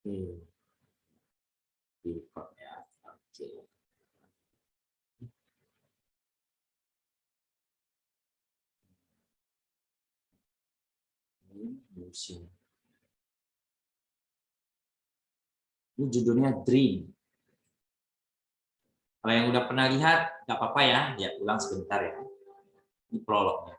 Oke. Record ya. Oke. Museum. Ini judulnya Dream. Kalau yang udah pernah lihat, nggak apa-apa ya, ya ulang sebentar ya. Ini prolognya.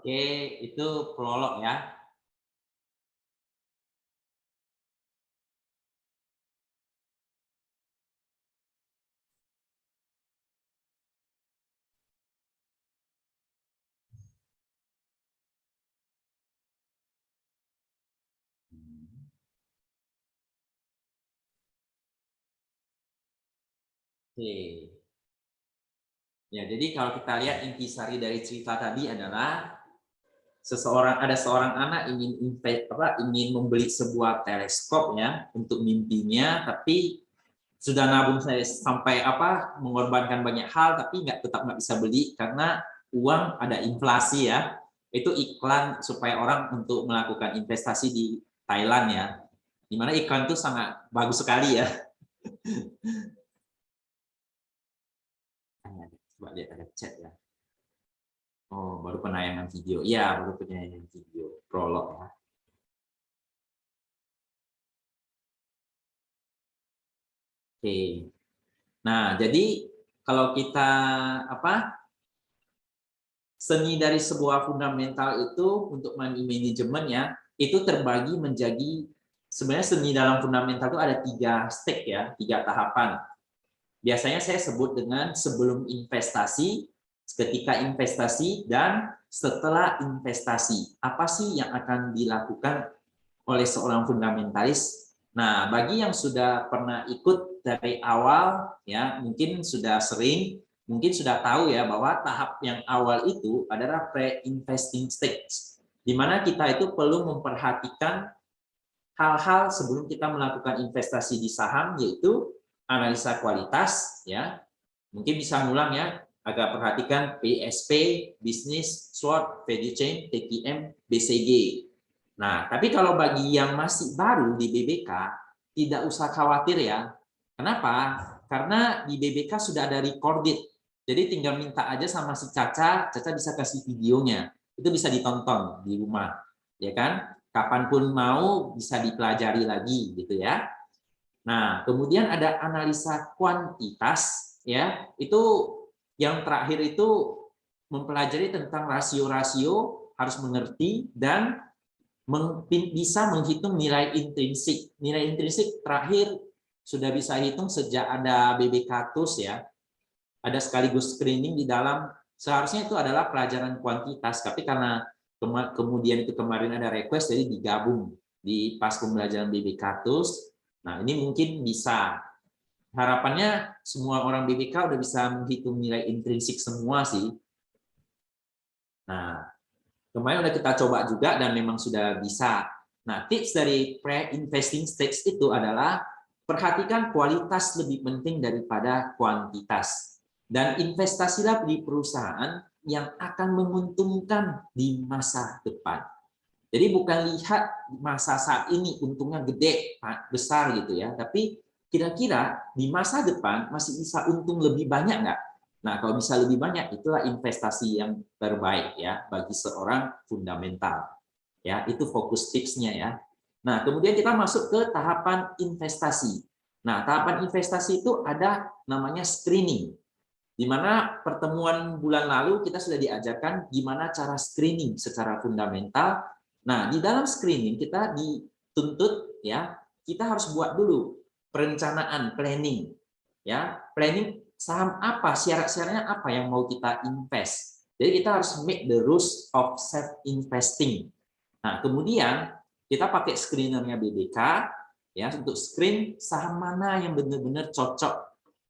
Oke, itu prolog ya. Oke. Ya, jadi kalau kita lihat intisari dari cerita tadi adalah ada seorang anak ingin membeli sebuah teleskop ya untuk mimpinya, tapi sudah nabung saya sampai mengorbankan banyak hal, tapi tetap nggak bisa beli karena uang ada inflasi ya. Itu iklan supaya orang untuk melakukan investasi di Thailand ya, dimana iklan itu sangat bagus sekali ya. Coba lihat ada chat ya. Oh, baru penayangan video. Iya, baru penayangan video. Prolog ya. Oke. Nah, jadi kalau kita seni dari sebuah fundamental itu untuk money management ya, itu terbagi menjadi sebenarnya seni dalam fundamental itu ada 3 step ya, 3 tahapan. Biasanya saya sebut dengan sebelum investasi, ketika investasi, dan setelah investasi. Apa sih yang akan dilakukan oleh seorang fundamentalis? Nah, bagi yang sudah pernah ikut dari awal, ya mungkin sudah sering, mungkin sudah tahu ya bahwa tahap yang awal itu adalah pre-investing stage, di mana kita itu perlu memperhatikan hal-hal sebelum kita melakukan investasi di saham, yaitu analisa kualitas, ya. Mungkin bisa ngulang ya, agak perhatikan PSP, bisnis, SWOT, value chain, TQM, BCG. Nah, tapi kalau bagi yang masih baru di BBK, tidak usah khawatir ya. Kenapa? Karena di BBK sudah ada recorded. Jadi tinggal minta aja sama si Caca, Caca bisa kasih videonya. Itu bisa ditonton di rumah, ya kan? Kapanpun mau bisa dipelajari lagi gitu ya. Nah, kemudian ada analisa kuantitas ya. Itu yang terakhir itu mempelajari tentang rasio-rasio, harus mengerti dan bisa menghitung nilai intrinsik. Nilai intrinsik terakhir sudah bisa hitung sejak ada BBK TOOLS ya. Ada sekaligus screening di dalam, seharusnya itu adalah pelajaran kuantitas, tapi karena kemudian itu kemarin ada request, jadi digabung di pas pembelajaran BBK TOOLS. Nah, ini mungkin bisa. Harapannya semua orang BBK udah bisa menghitung nilai intrinsik semua sih. Nah, kemarin udah kita coba juga dan memang sudah bisa. Nah, tips dari pre-investing stage itu adalah perhatikan kualitas lebih penting daripada kuantitas. Dan investasilah di perusahaan yang akan menguntungkan di masa depan. Jadi bukan lihat masa saat ini untungnya gede, besar gitu ya, tapi kira-kira di masa depan masih bisa untung lebih banyak nggak? Nah, kalau bisa lebih banyak, itulah investasi yang terbaik ya bagi seorang fundamental. Ya, itu fokus tipsnya ya. Nah, kemudian kita masuk ke tahapan investasi. Nah, tahapan investasi itu ada namanya screening. Di mana pertemuan bulan lalu kita sudah diajarkan gimana cara screening secara fundamental. Nah, di dalam screening kita dituntut ya, kita harus buat dulu perencanaan, planning. Ya, planning saham apa, syarat-syaratnya apa yang mau kita invest. Jadi kita harus make the rules of self investing. Nah, kemudian kita pakai screenernya BBK ya untuk screen saham mana yang benar-benar cocok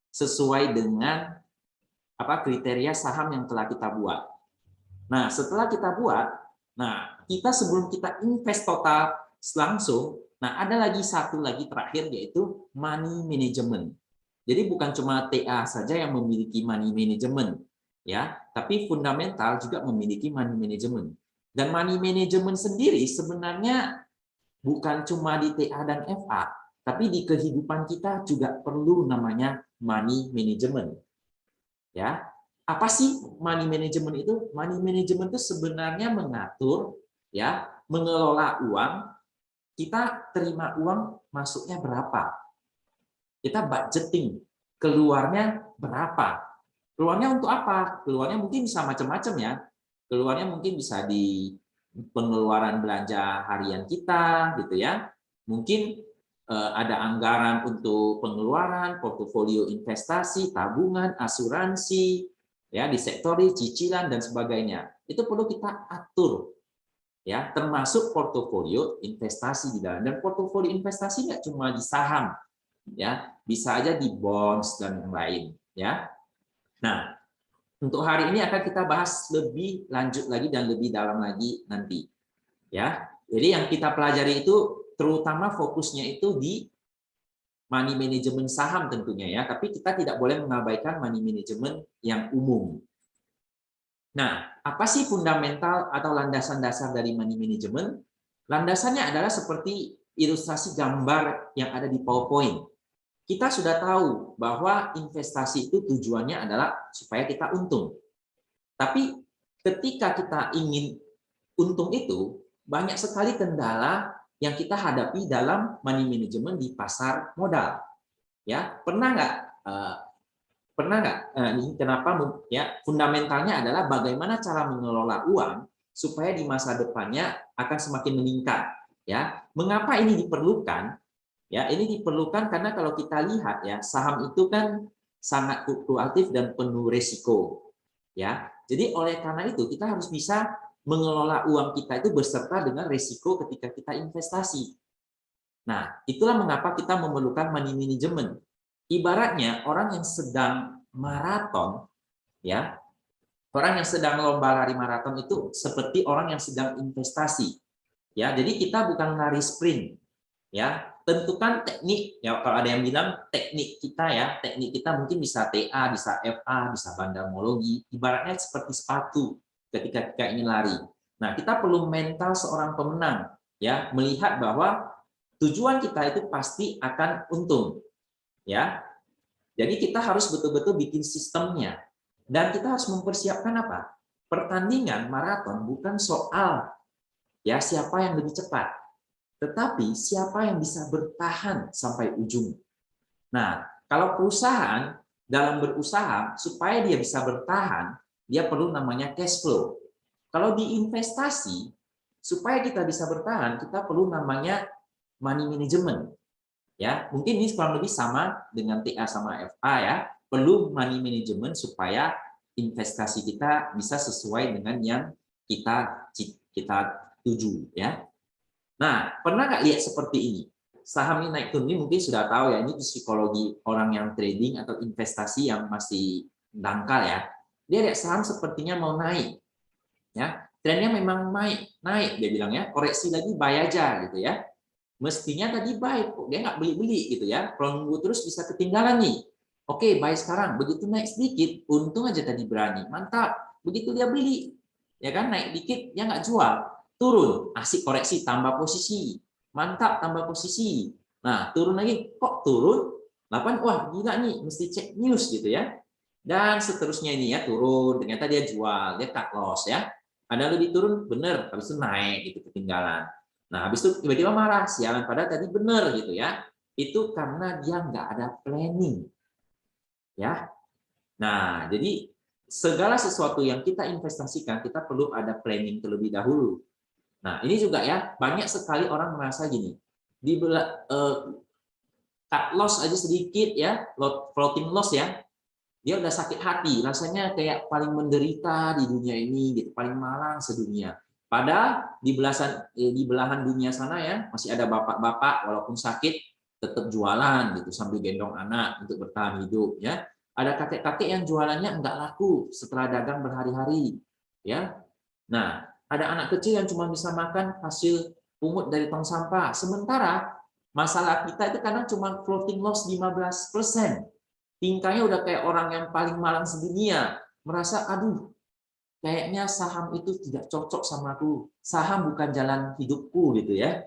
sesuai dengan kriteria saham yang telah kita buat. Nah, setelah kita buat, nah kita sebelum kita invest total langsung, nah ada lagi satu lagi terakhir yaitu money management. Jadi bukan cuma TA saja yang memiliki money management, ya, tapi fundamental juga memiliki money management. Dan money management sendiri sebenarnya bukan cuma di TA dan FA, tapi di kehidupan kita juga perlu namanya money management. Ya, apa sih money management itu? Money management itu sebenarnya mengatur, ya, mengelola uang. Kita terima uang masuknya berapa? Kita budgeting, keluarnya berapa? Keluarnya untuk apa? Keluarnya mungkin bisa macam-macam ya. Keluarnya mungkin bisa di pengeluaran belanja harian kita, gitu ya. Mungkin ada anggaran untuk pengeluaran, portofolio investasi, tabungan, asuransi, ya di sektor cicilan dan sebagainya. Itu perlu kita atur, ya, termasuk portofolio investasi di dalam. Dan portofolio investasi nggak cuma di saham, ya, bisa aja di bonds dan yang lain, ya. Nah, untuk hari ini akan kita bahas lebih lanjut lagi dan lebih dalam lagi nanti, ya. Jadi yang kita pelajari itu terutama fokusnya itu di money management saham tentunya ya, tapi kita tidak boleh mengabaikan money management yang umum. Nah, apa sih fundamental atau landasan dasar dari money management? Landasannya adalah seperti ilustrasi gambar yang ada di PowerPoint. Kita sudah tahu bahwa investasi itu tujuannya adalah supaya kita untung. Tapi ketika kita ingin untung itu, banyak sekali kendala yang kita hadapi dalam money management di pasar modal. Ya, pernah nggak ini kenapa ya fundamentalnya adalah bagaimana cara mengelola uang supaya di masa depannya akan semakin meningkat, ya. Mengapa ini diperlukan? Ya, ini diperlukan karena kalau kita lihat ya, saham itu kan sangat fluktuatif dan penuh risiko. Ya. Jadi oleh karena itu kita harus bisa mengelola uang kita itu beserta dengan risiko ketika kita investasi. Nah, itulah mengapa kita memerlukan money management. Ibaratnya orang yang sedang maraton, Ya, orang yang sedang lomba lari maraton itu seperti orang yang sedang investasi. Ya, jadi kita bukan lari sprint. Ya, tentukan teknik. Ya, kalau ada yang bilang teknik kita ya, teknik kita mungkin bisa TA, bisa FA, bisa bandamologi. Ibaratnya seperti sepatu ketika kita ingin lari. Nah, kita perlu mental seorang pemenang, ya, melihat bahwa tujuan kita itu pasti akan untung, ya. Jadi kita harus betul-betul bikin sistemnya. Dan kita harus mempersiapkan apa? Pertandingan maraton bukan soal ya siapa yang lebih cepat, tetapi siapa yang bisa bertahan sampai ujung. Nah, kalau perusahaan dalam berusaha supaya dia bisa bertahan, dia perlu namanya cash flow. Kalau di investasi, supaya kita bisa bertahan, kita perlu namanya money management. Ya, mungkin ini kurang lebih sama dengan TA sama FA ya. Perlu money management supaya investasi kita bisa sesuai dengan yang kita tuju ya. Nah, pernah nggak lihat seperti ini? Saham ini naik turun ini mungkin sudah tahu ya, ini psikologi orang yang trading atau investasi yang masih dangkal ya. Dia lihat saham sepertinya mau naik. Ya, trennya memang naik dia bilang ya, koreksi lagi buy aja gitu ya. Mestinya tadi buy, kok dia nggak beli-beli gitu ya. Kalau nunggu terus bisa ketinggalan nih. Oke, buy sekarang. Begitu naik sedikit, untung aja tadi berani. Mantap. Begitu dia beli, ya kan naik dikit, dia nggak jual. Turun, asik koreksi, tambah posisi. Mantap, tambah posisi. Nah, turun lagi. Kok turun? 8, wah gila nih, mesti cek news gitu ya. Dan seterusnya ini ya, turun. Ternyata dia jual, dia cut loss ya. Ada lebih turun, bener. Habis itu naik, gitu ketinggalan. Nah, habis itu tiba-tiba marah, sialan padahal tadi benar gitu ya. Itu karena dia nggak ada planning. Ya. Nah, jadi segala sesuatu yang kita investasikan, kita perlu ada planning terlebih dahulu. Nah, ini juga ya, banyak sekali orang merasa gini, di cut loss aja sedikit ya, floating loss ya, dia udah sakit hati, rasanya kayak paling menderita di dunia ini, gitu, paling malang sedunia. Padahal di belahan dunia sana ya masih ada bapak-bapak walaupun sakit tetap jualan gitu sambil gendong anak untuk bertahan hidup ya. Ada kakek-kakek yang jualannya enggak laku setelah dagang berhari-hari ya. Nah, ada anak kecil yang cuma bisa makan hasil pungut dari tong sampah. Sementara masalah kita itu kadang cuma floating loss 15%. Tingkahnya udah kayak orang yang paling malang sedunia, merasa aduh kayaknya saham itu tidak cocok sama aku, saham bukan jalan hidupku gitu ya.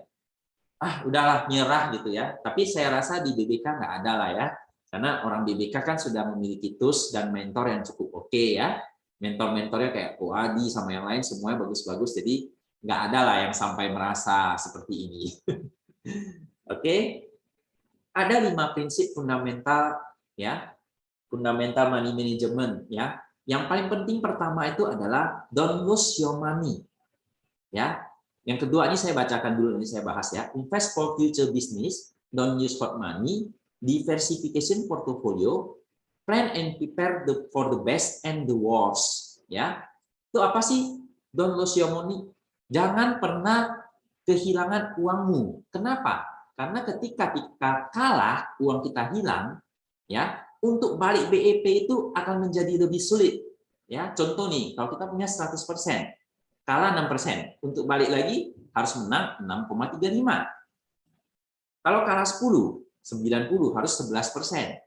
Ah udahlah nyerah gitu ya. Tapi saya rasa di BBK nggak ada lah ya, karena orang BBK kan sudah memiliki tools dan mentor yang cukup oke ya. Mentor-mentornya kayak Ko Adi sama yang lain semuanya bagus-bagus, jadi nggak ada lah yang sampai merasa seperti ini. Oke, ada 5 prinsip fundamental ya, fundamental money management ya. Yang paling penting pertama itu adalah don't lose your money. Ya. Yang kedua ini saya bacakan dulu, ini saya bahas ya. Invest for future business, don't use hot money, diversification portfolio, plan and prepare for the best and the worst. Ya. Itu apa sih? Don't lose your money. Jangan pernah kehilangan uangmu. Kenapa? Karena ketika kita kalah, uang kita hilang, ya, untuk balik BEP itu akan menjadi lebih sulit. Ya, contoh nih, kalau kita punya 100%, kalah 6%, untuk balik lagi harus menang 6,35. Kalau kalah 10, 90 harus 11%.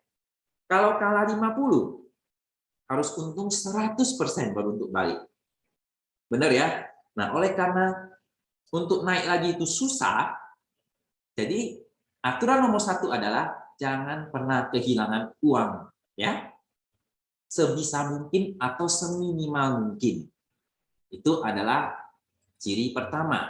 Kalau kalah 50, harus untung 100% baru untuk balik. Benar ya? Nah, oleh karena untuk naik lagi itu susah, jadi aturan nomor 1 adalah jangan pernah kehilangan uang, ya. Sebisa mungkin atau seminimal mungkin. Itu adalah ciri pertama.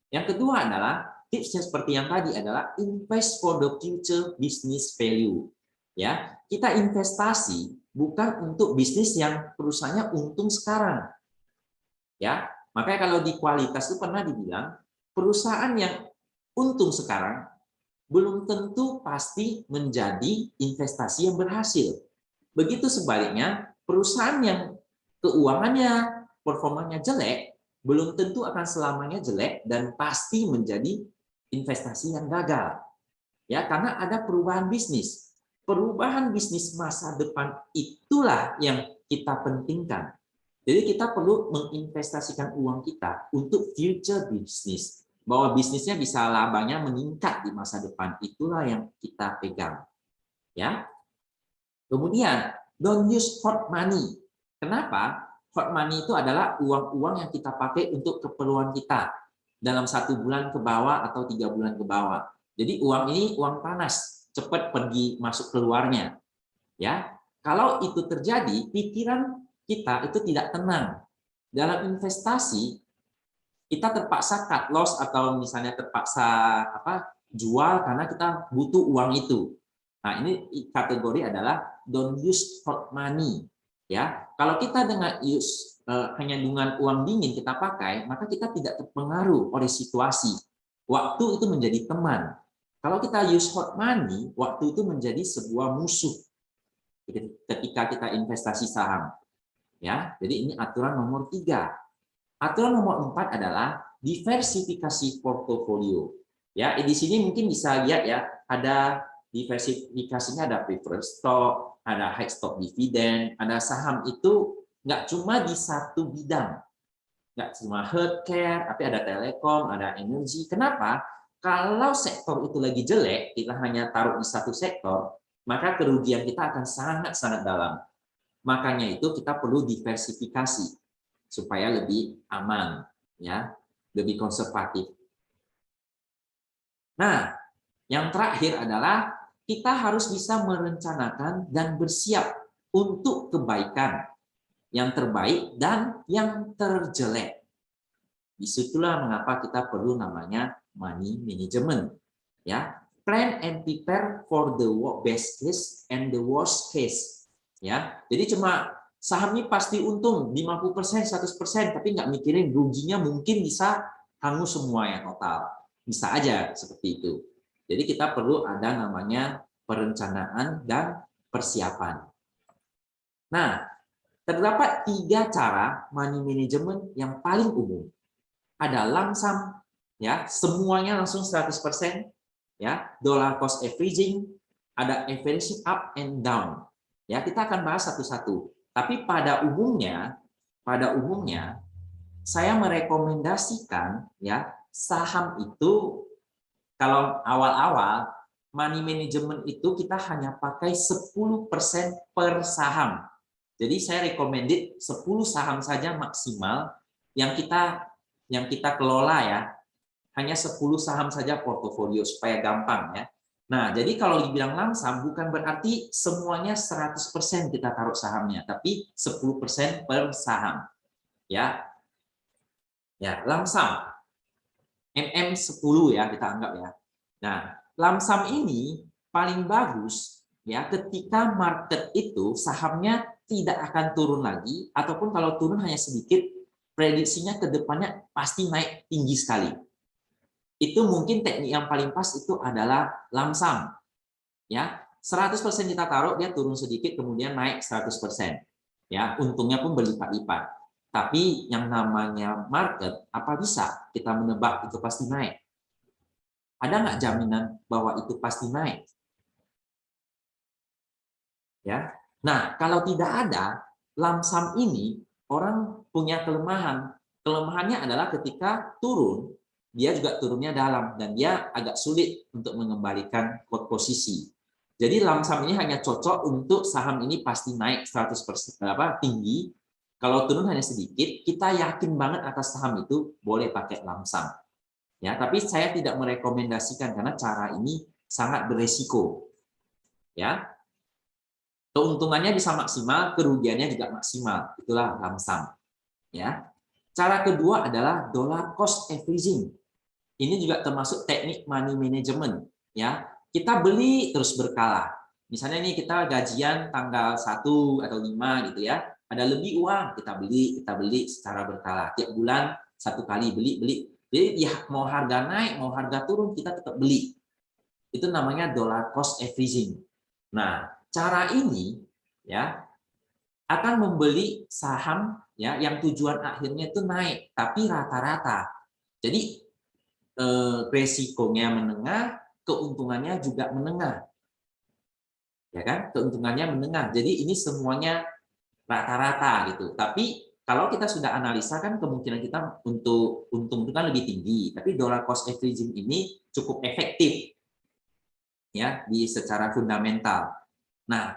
Yang kedua adalah tipsnya seperti yang tadi adalah invest for the future business value. Ya, kita investasi bukan untuk bisnis yang perusahaannya untung sekarang. Ya, makanya kalau di kualitas itu pernah dibilang perusahaan yang untung sekarang belum tentu pasti menjadi investasi yang berhasil. Begitu sebaliknya, perusahaan yang keuangannya, performanya jelek, belum tentu akan selamanya jelek dan pasti menjadi investasi yang gagal. Ya, karena ada perubahan bisnis. perubahan bisnis masa depan itulah yang kita pentingkan. Jadi kita perlu menginvestasikan uang kita untuk future bisnis, bahwa bisnisnya bisa labanya meningkat di masa depan. Itulah yang kita pegang. Ya. Kemudian, don't use hot money. Kenapa? Hot money itu adalah uang-uang yang kita pakai untuk keperluan kita dalam 1 bulan ke bawah atau 3 bulan ke bawah. Jadi uang ini uang panas, cepat pergi masuk keluarnya. Ya, kalau itu terjadi, pikiran kita itu tidak tenang. Dalam investasi, kita terpaksa cut loss atau misalnya terpaksa jual karena kita butuh uang itu. Nah, ini kategori adalah don't use hot money. Ya, kalau kita dengan hanya dengan uang dingin kita pakai, maka kita tidak terpengaruh oleh situasi. Waktu itu menjadi teman. Kalau kita use hot money, waktu itu menjadi sebuah musuh ketika kita investasi saham. Ya, jadi ini aturan nomor 3. Aturan nomor 4 adalah diversifikasi portofolio. Ya, di sini mungkin bisa lihat ya, ada diversifikasinya, ada preferred stock, ada high stock dividend, ada saham itu nggak cuma di satu bidang, nggak cuma healthcare, tapi ada telekom, ada energi. Kenapa? Kalau sektor itu lagi jelek, kita hanya taruh di satu sektor, maka kerugian kita akan sangat-sangat dalam. Makanya itu kita perlu diversifikasi supaya lebih aman, ya, lebih konservatif. Nah, yang terakhir adalah kita harus bisa merencanakan dan bersiap untuk kebaikan yang terbaik dan yang terjelek. Disitulah mengapa kita perlu namanya money management, ya. Plan and prepare for the best case and the worst case. Ya, jadi cuma saham ini pasti untung 50%, 100%, tapi nggak mikirin ruginya mungkin bisa hangus semua ya total. Bisa aja seperti itu. Jadi kita perlu ada namanya perencanaan dan persiapan. Nah, terdapat 3 cara money management yang paling umum. Ada lump sum, ya, semuanya langsung 100%, ya, dollar cost averaging, ada averaging up and down. Ya, kita akan bahas satu-satu. Tapi pada umumnya saya merekomendasikan ya saham itu kalau awal-awal money management itu kita hanya pakai 10% per saham. Jadi saya recommended 10 saham saja maksimal yang kita kelola ya. Hanya 10 saham saja portofolio supaya gampang ya. Nah, jadi kalau dibilang lump sum bukan berarti semuanya 100% kita taruh sahamnya, tapi 10% per saham. Ya. Ya, lump sum. MM10 ya kita anggap ya. Nah, lump sum ini paling bagus ya ketika market itu sahamnya tidak akan turun lagi ataupun kalau turun hanya sedikit, prediksinya ke depannya pasti naik tinggi sekali. Itu mungkin teknik yang paling pas itu adalah lump sum. Ya, 100% kita taruh dia turun sedikit kemudian naik 100%. Ya, untungnya pun berlipat-lipat. Tapi yang namanya market apa bisa kita menebak itu pasti naik? Ada nggak jaminan bahwa itu pasti naik? Ya. Nah, kalau tidak ada, lump sum ini orang punya kelemahan. Kelemahannya adalah ketika turun, dia juga turunnya dalam dan dia agak sulit untuk mengembalikan posisi. Jadi lump sum ini hanya cocok untuk saham ini pasti naik 100% tinggi. Kalau turun hanya sedikit, kita yakin banget atas saham itu boleh pakai lump sum. Ya, tapi saya tidak merekomendasikan karena cara ini sangat beresiko. Ya. Keuntungannya bisa maksimal, kerugiannya juga maksimal. Itulah lump sum. Ya. Cara kedua adalah dollar cost averaging. Ini juga termasuk teknik money management. Ya, kita beli terus berkala. Misalnya ini kita gajian tanggal 1 atau 5 gitu ya. Ada lebih uang, kita beli secara berkala. Tiap bulan 1 kali beli. Jadi ya mau harga naik, mau harga turun kita tetap beli. Itu namanya dollar cost averaging. Nah, cara ini ya akan membeli saham ya yang tujuan akhirnya itu naik, tapi rata-rata. Jadi resikonya menengah, keuntungannya juga menengah. ya kan? Keuntungannya menengah. Jadi ini semuanya rata-rata gitu. Tapi kalau kita sudah analisa kan kemungkinan kita untuk untung itu kan lebih tinggi. Tapi dollar cost averaging ini cukup efektif ya di secara fundamental. Nah,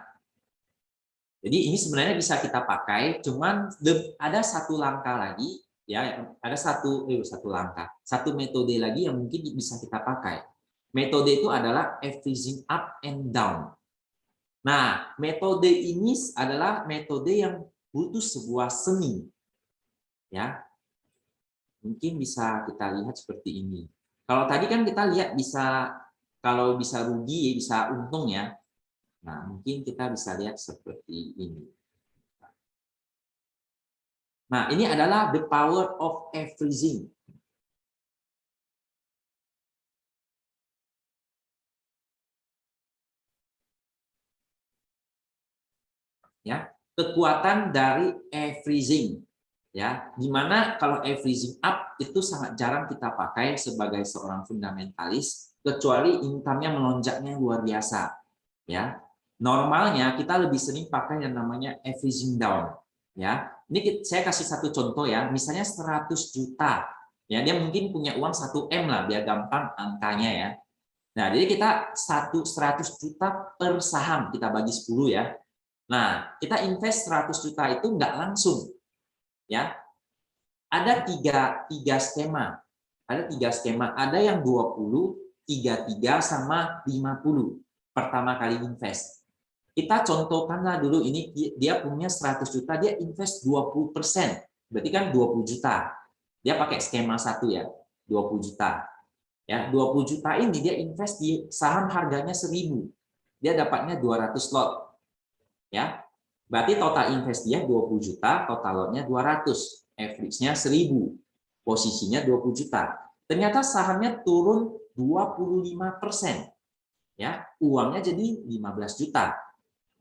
jadi ini sebenarnya bisa kita pakai, cuman ada satu langkah lagi ya, ada satu langkah, satu metode lagi yang mungkin bisa kita pakai. Metode itu adalah averaging up and down. Nah, metode ini adalah metode yang butuh sebuah seni. Ya. Mungkin bisa kita lihat seperti ini. Kalau tadi kan kita lihat bisa kalau bisa rugi, bisa untung ya. Nah, mungkin kita bisa lihat seperti ini. Nah, ini adalah the power of averaging. Ya, kekuatan dari averaging. Ya, dimana kalau averaging up itu sangat jarang kita pakai sebagai seorang fundamentalis, kecuali income-nya melonjaknya luar biasa. Ya, normalnya kita lebih sering pakai yang namanya averaging down. Ya, ini saya kasih satu contoh ya, misalnya 100 juta. Ya, dia mungkin punya uang 1 M lah, biar gampang angkanya ya. Nah, jadi kita 100 juta per saham, kita bagi 10 ya. Nah, kita invest 100 juta itu nggak langsung. Ya, ada tiga skema. Ada 3 skema. Ada yang 20, 33, sama 50. Pertama kali invest. Kita contohkanlah dulu ini dia punya 100 juta, dia invest 20%. Berarti kan 20 juta. Dia pakai skema 1 ya, 20 juta. Ya, 20 juta ini dia invest di saham harganya 1.000. Dia dapatnya 200 lot. Ya. Berarti total invest dia 20 juta, total lotnya 200. Average-nya 1.000. Posisinya 20 juta. Ternyata sahamnya turun 25%. Ya, uangnya jadi 15 juta.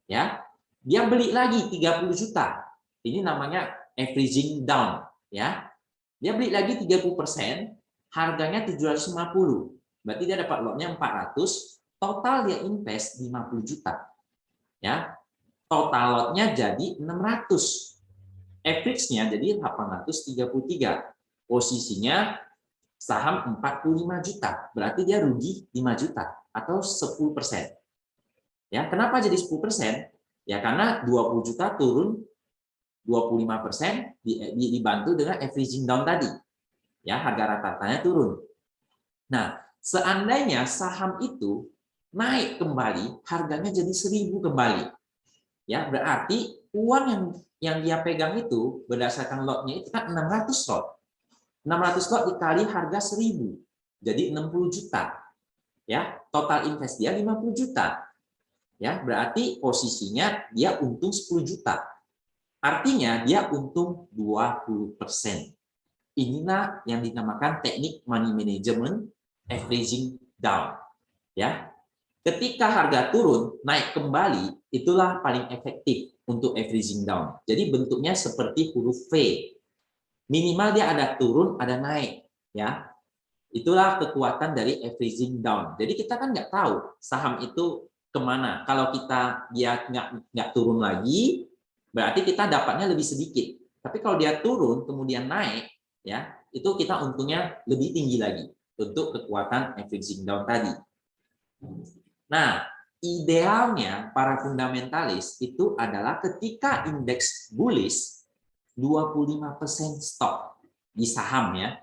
Ya, dia beli lagi 30 juta. Ini namanya averaging down. Ya, dia beli lagi 30%, harganya 750. Berarti dia dapat lotnya 400, total dia invest 50 juta. Ya, total lotnya jadi 600. Average-nya jadi 833. Posisinya saham 45 juta. Berarti dia rugi 5 juta atau 10%. Ya, kenapa jadi 10%? Ya karena 20 juta turun 25% dibantu dengan averaging down tadi. Ya, harga rata-ratanya turun. Nah, seandainya saham itu naik kembali, harganya jadi 1.000 kembali. Ya, berarti uang yang dia pegang itu berdasarkan lotnya itu kan 600 lot. 600 lot dikali harga 1.000. Jadi 60 juta. Ya, total invest dia 50 juta. Ya, berarti posisinya dia untung 10 juta. Artinya dia untung 20%. Inilah yang dinamakan teknik money management averaging down. Ya. Ketika harga turun, naik kembali, itulah paling efektif untuk averaging down. Jadi bentuknya seperti huruf V. Minimal dia ada turun, ada naik. Ya. Itulah kekuatan dari averaging down. Jadi kita kan nggak tahu saham itu kemana. Kalau dia nggak turun lagi, berarti kita dapatnya lebih sedikit. Tapi kalau dia turun kemudian naik, ya itu kita untungnya lebih tinggi lagi untuk kekuatan averaging down tadi. Nah, idealnya para fundamentalis itu adalah ketika indeks bullish 25% stop di saham ya.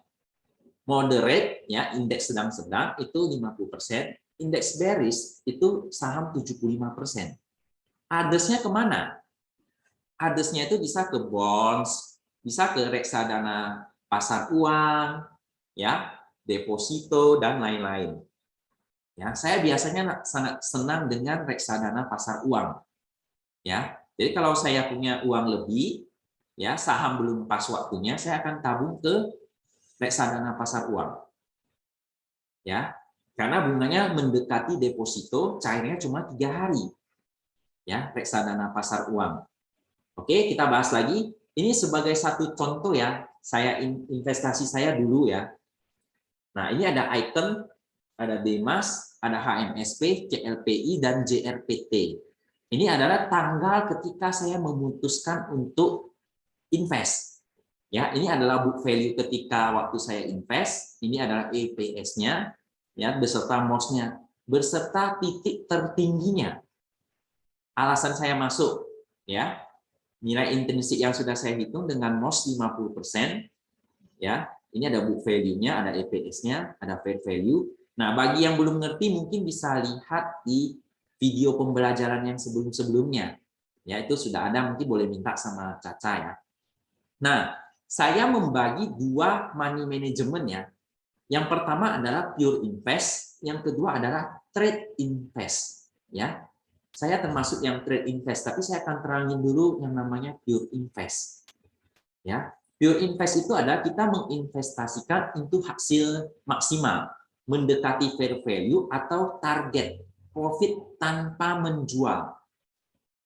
Moderate ya, indeks sedang-sedang itu 50%, indeks bearish itu saham 75%. Others-nya kemana? Others-nya itu bisa ke bonds, bisa ke reksadana pasar uang, ya, deposito dan lain-lain. Ya, saya biasanya sangat senang dengan reksadana pasar uang. Ya, jadi kalau saya punya uang lebih, ya saham belum pas waktunya, saya akan tabung ke reksadana pasar uang. Ya, karena bunganya mendekati deposito, cairnya cuma 3 hari. Ya, reksadana pasar uang. Oke, kita bahas lagi. Ini sebagai satu contoh ya, investasi saya dulu ya. Nah, ini ada icon, ada Demas, ada HMSP, CLPI, dan JRPT. Ini adalah tanggal ketika saya memutuskan untuk invest. Ya, ini adalah book value ketika waktu saya invest. Ini adalah EPS-nya, ya, beserta MOS-nya, beserta titik tertingginya. Alasan saya masuk, ya, nilai intrinsik yang sudah saya hitung dengan MOS 50%, ya. Ini ada book value-nya, ada EPS-nya, ada fair value. Nah, bagi yang belum ngerti mungkin bisa lihat di video pembelajaran yang sebelum-sebelumnya. Ya, itu sudah ada, mungkin boleh minta sama Caca ya. Nah, saya membagi dua money management ya. Yang pertama adalah pure invest, yang kedua adalah trade invest ya. Saya termasuk yang trade invest, tapi saya akan terangin dulu yang namanya pure invest. Ya, pure invest itu adalah kita menginvestasikan untuk hasil maksimal, mendekati fair value atau target profit tanpa menjual.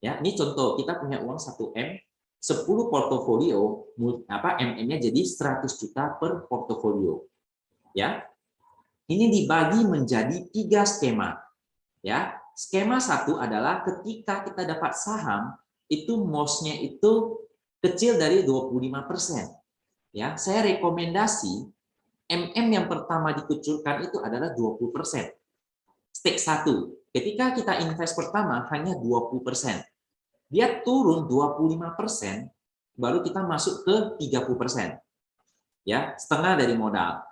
Ya, ini contoh, kita punya uang 1M, 10 portofolio, MM-nya jadi 100 juta per portofolio. Ya. Ini dibagi menjadi 3 skema. Ya. Skema 1 adalah ketika kita dapat saham, itu MOS-nya itu kecil dari 25%. Ya, saya rekomendasi MM yang pertama dikucurkan itu adalah 20%. Stake 1. Ketika kita invest pertama hanya 20%. Dia turun 25%, baru kita masuk ke 30%. Ya, setengah dari modal.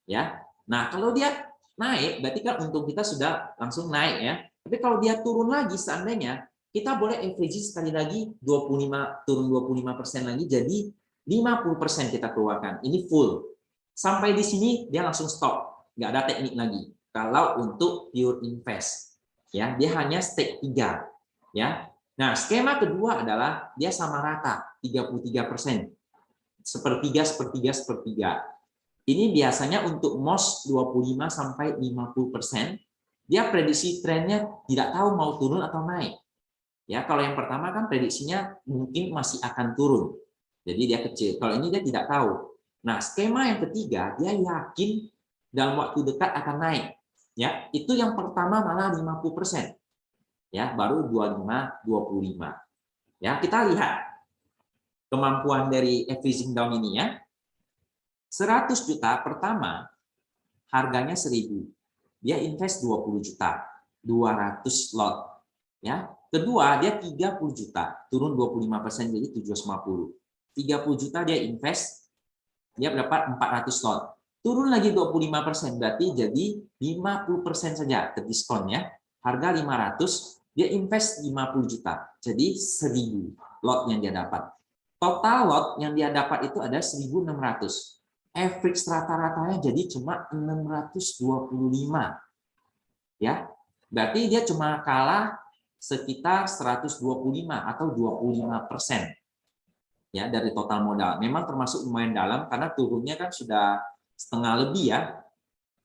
Ya. Nah, kalau dia naik, berarti kan untung kita sudah langsung naik ya. Tapi kalau dia turun lagi seandainya, kita boleh average sekali lagi 25 turun 25% lagi jadi 50% kita keluarkan. Ini full. Sampai di sini dia langsung stop, nggak ada teknik lagi. Kalau untuk pure invest, ya dia hanya stake 3, ya. Nah, skema kedua adalah dia sama rata, 33%. Sepertiga, sepertiga, sepertiga. Ini biasanya untuk MOS 25 sampai 50%. Dia prediksi trennya tidak tahu mau turun atau naik. Ya, kalau yang pertama kan prediksinya mungkin masih akan turun. Jadi dia kecil. Kalau ini dia tidak tahu. Nah, skema yang ketiga dia yakin dalam waktu dekat akan naik. Ya, itu yang pertama malah 50%. Ya, baru 25, 25. Ya, kita lihat kemampuan dari averaging down ini ya. 100 juta pertama harganya 1.000. Dia invest 20 juta, 200 lot. Ya. Kedua, dia 30 juta, turun 25% jadi 750. 30 juta dia invest, dia dapat 400 lot. Turun lagi 25%, berarti jadi 50% saja ke diskon ya. Harga 500, dia invest 50 juta, jadi 1.000 lot yang dia dapat. Total lot yang dia dapat itu ada 1.600. Average rata-ratanya jadi cuma 625. Ya. Berarti dia cuma kalah sekitar 125 atau 25%. Ya, dari total modal. Memang termasuk lumayan dalam karena turunnya kan sudah setengah lebih ya.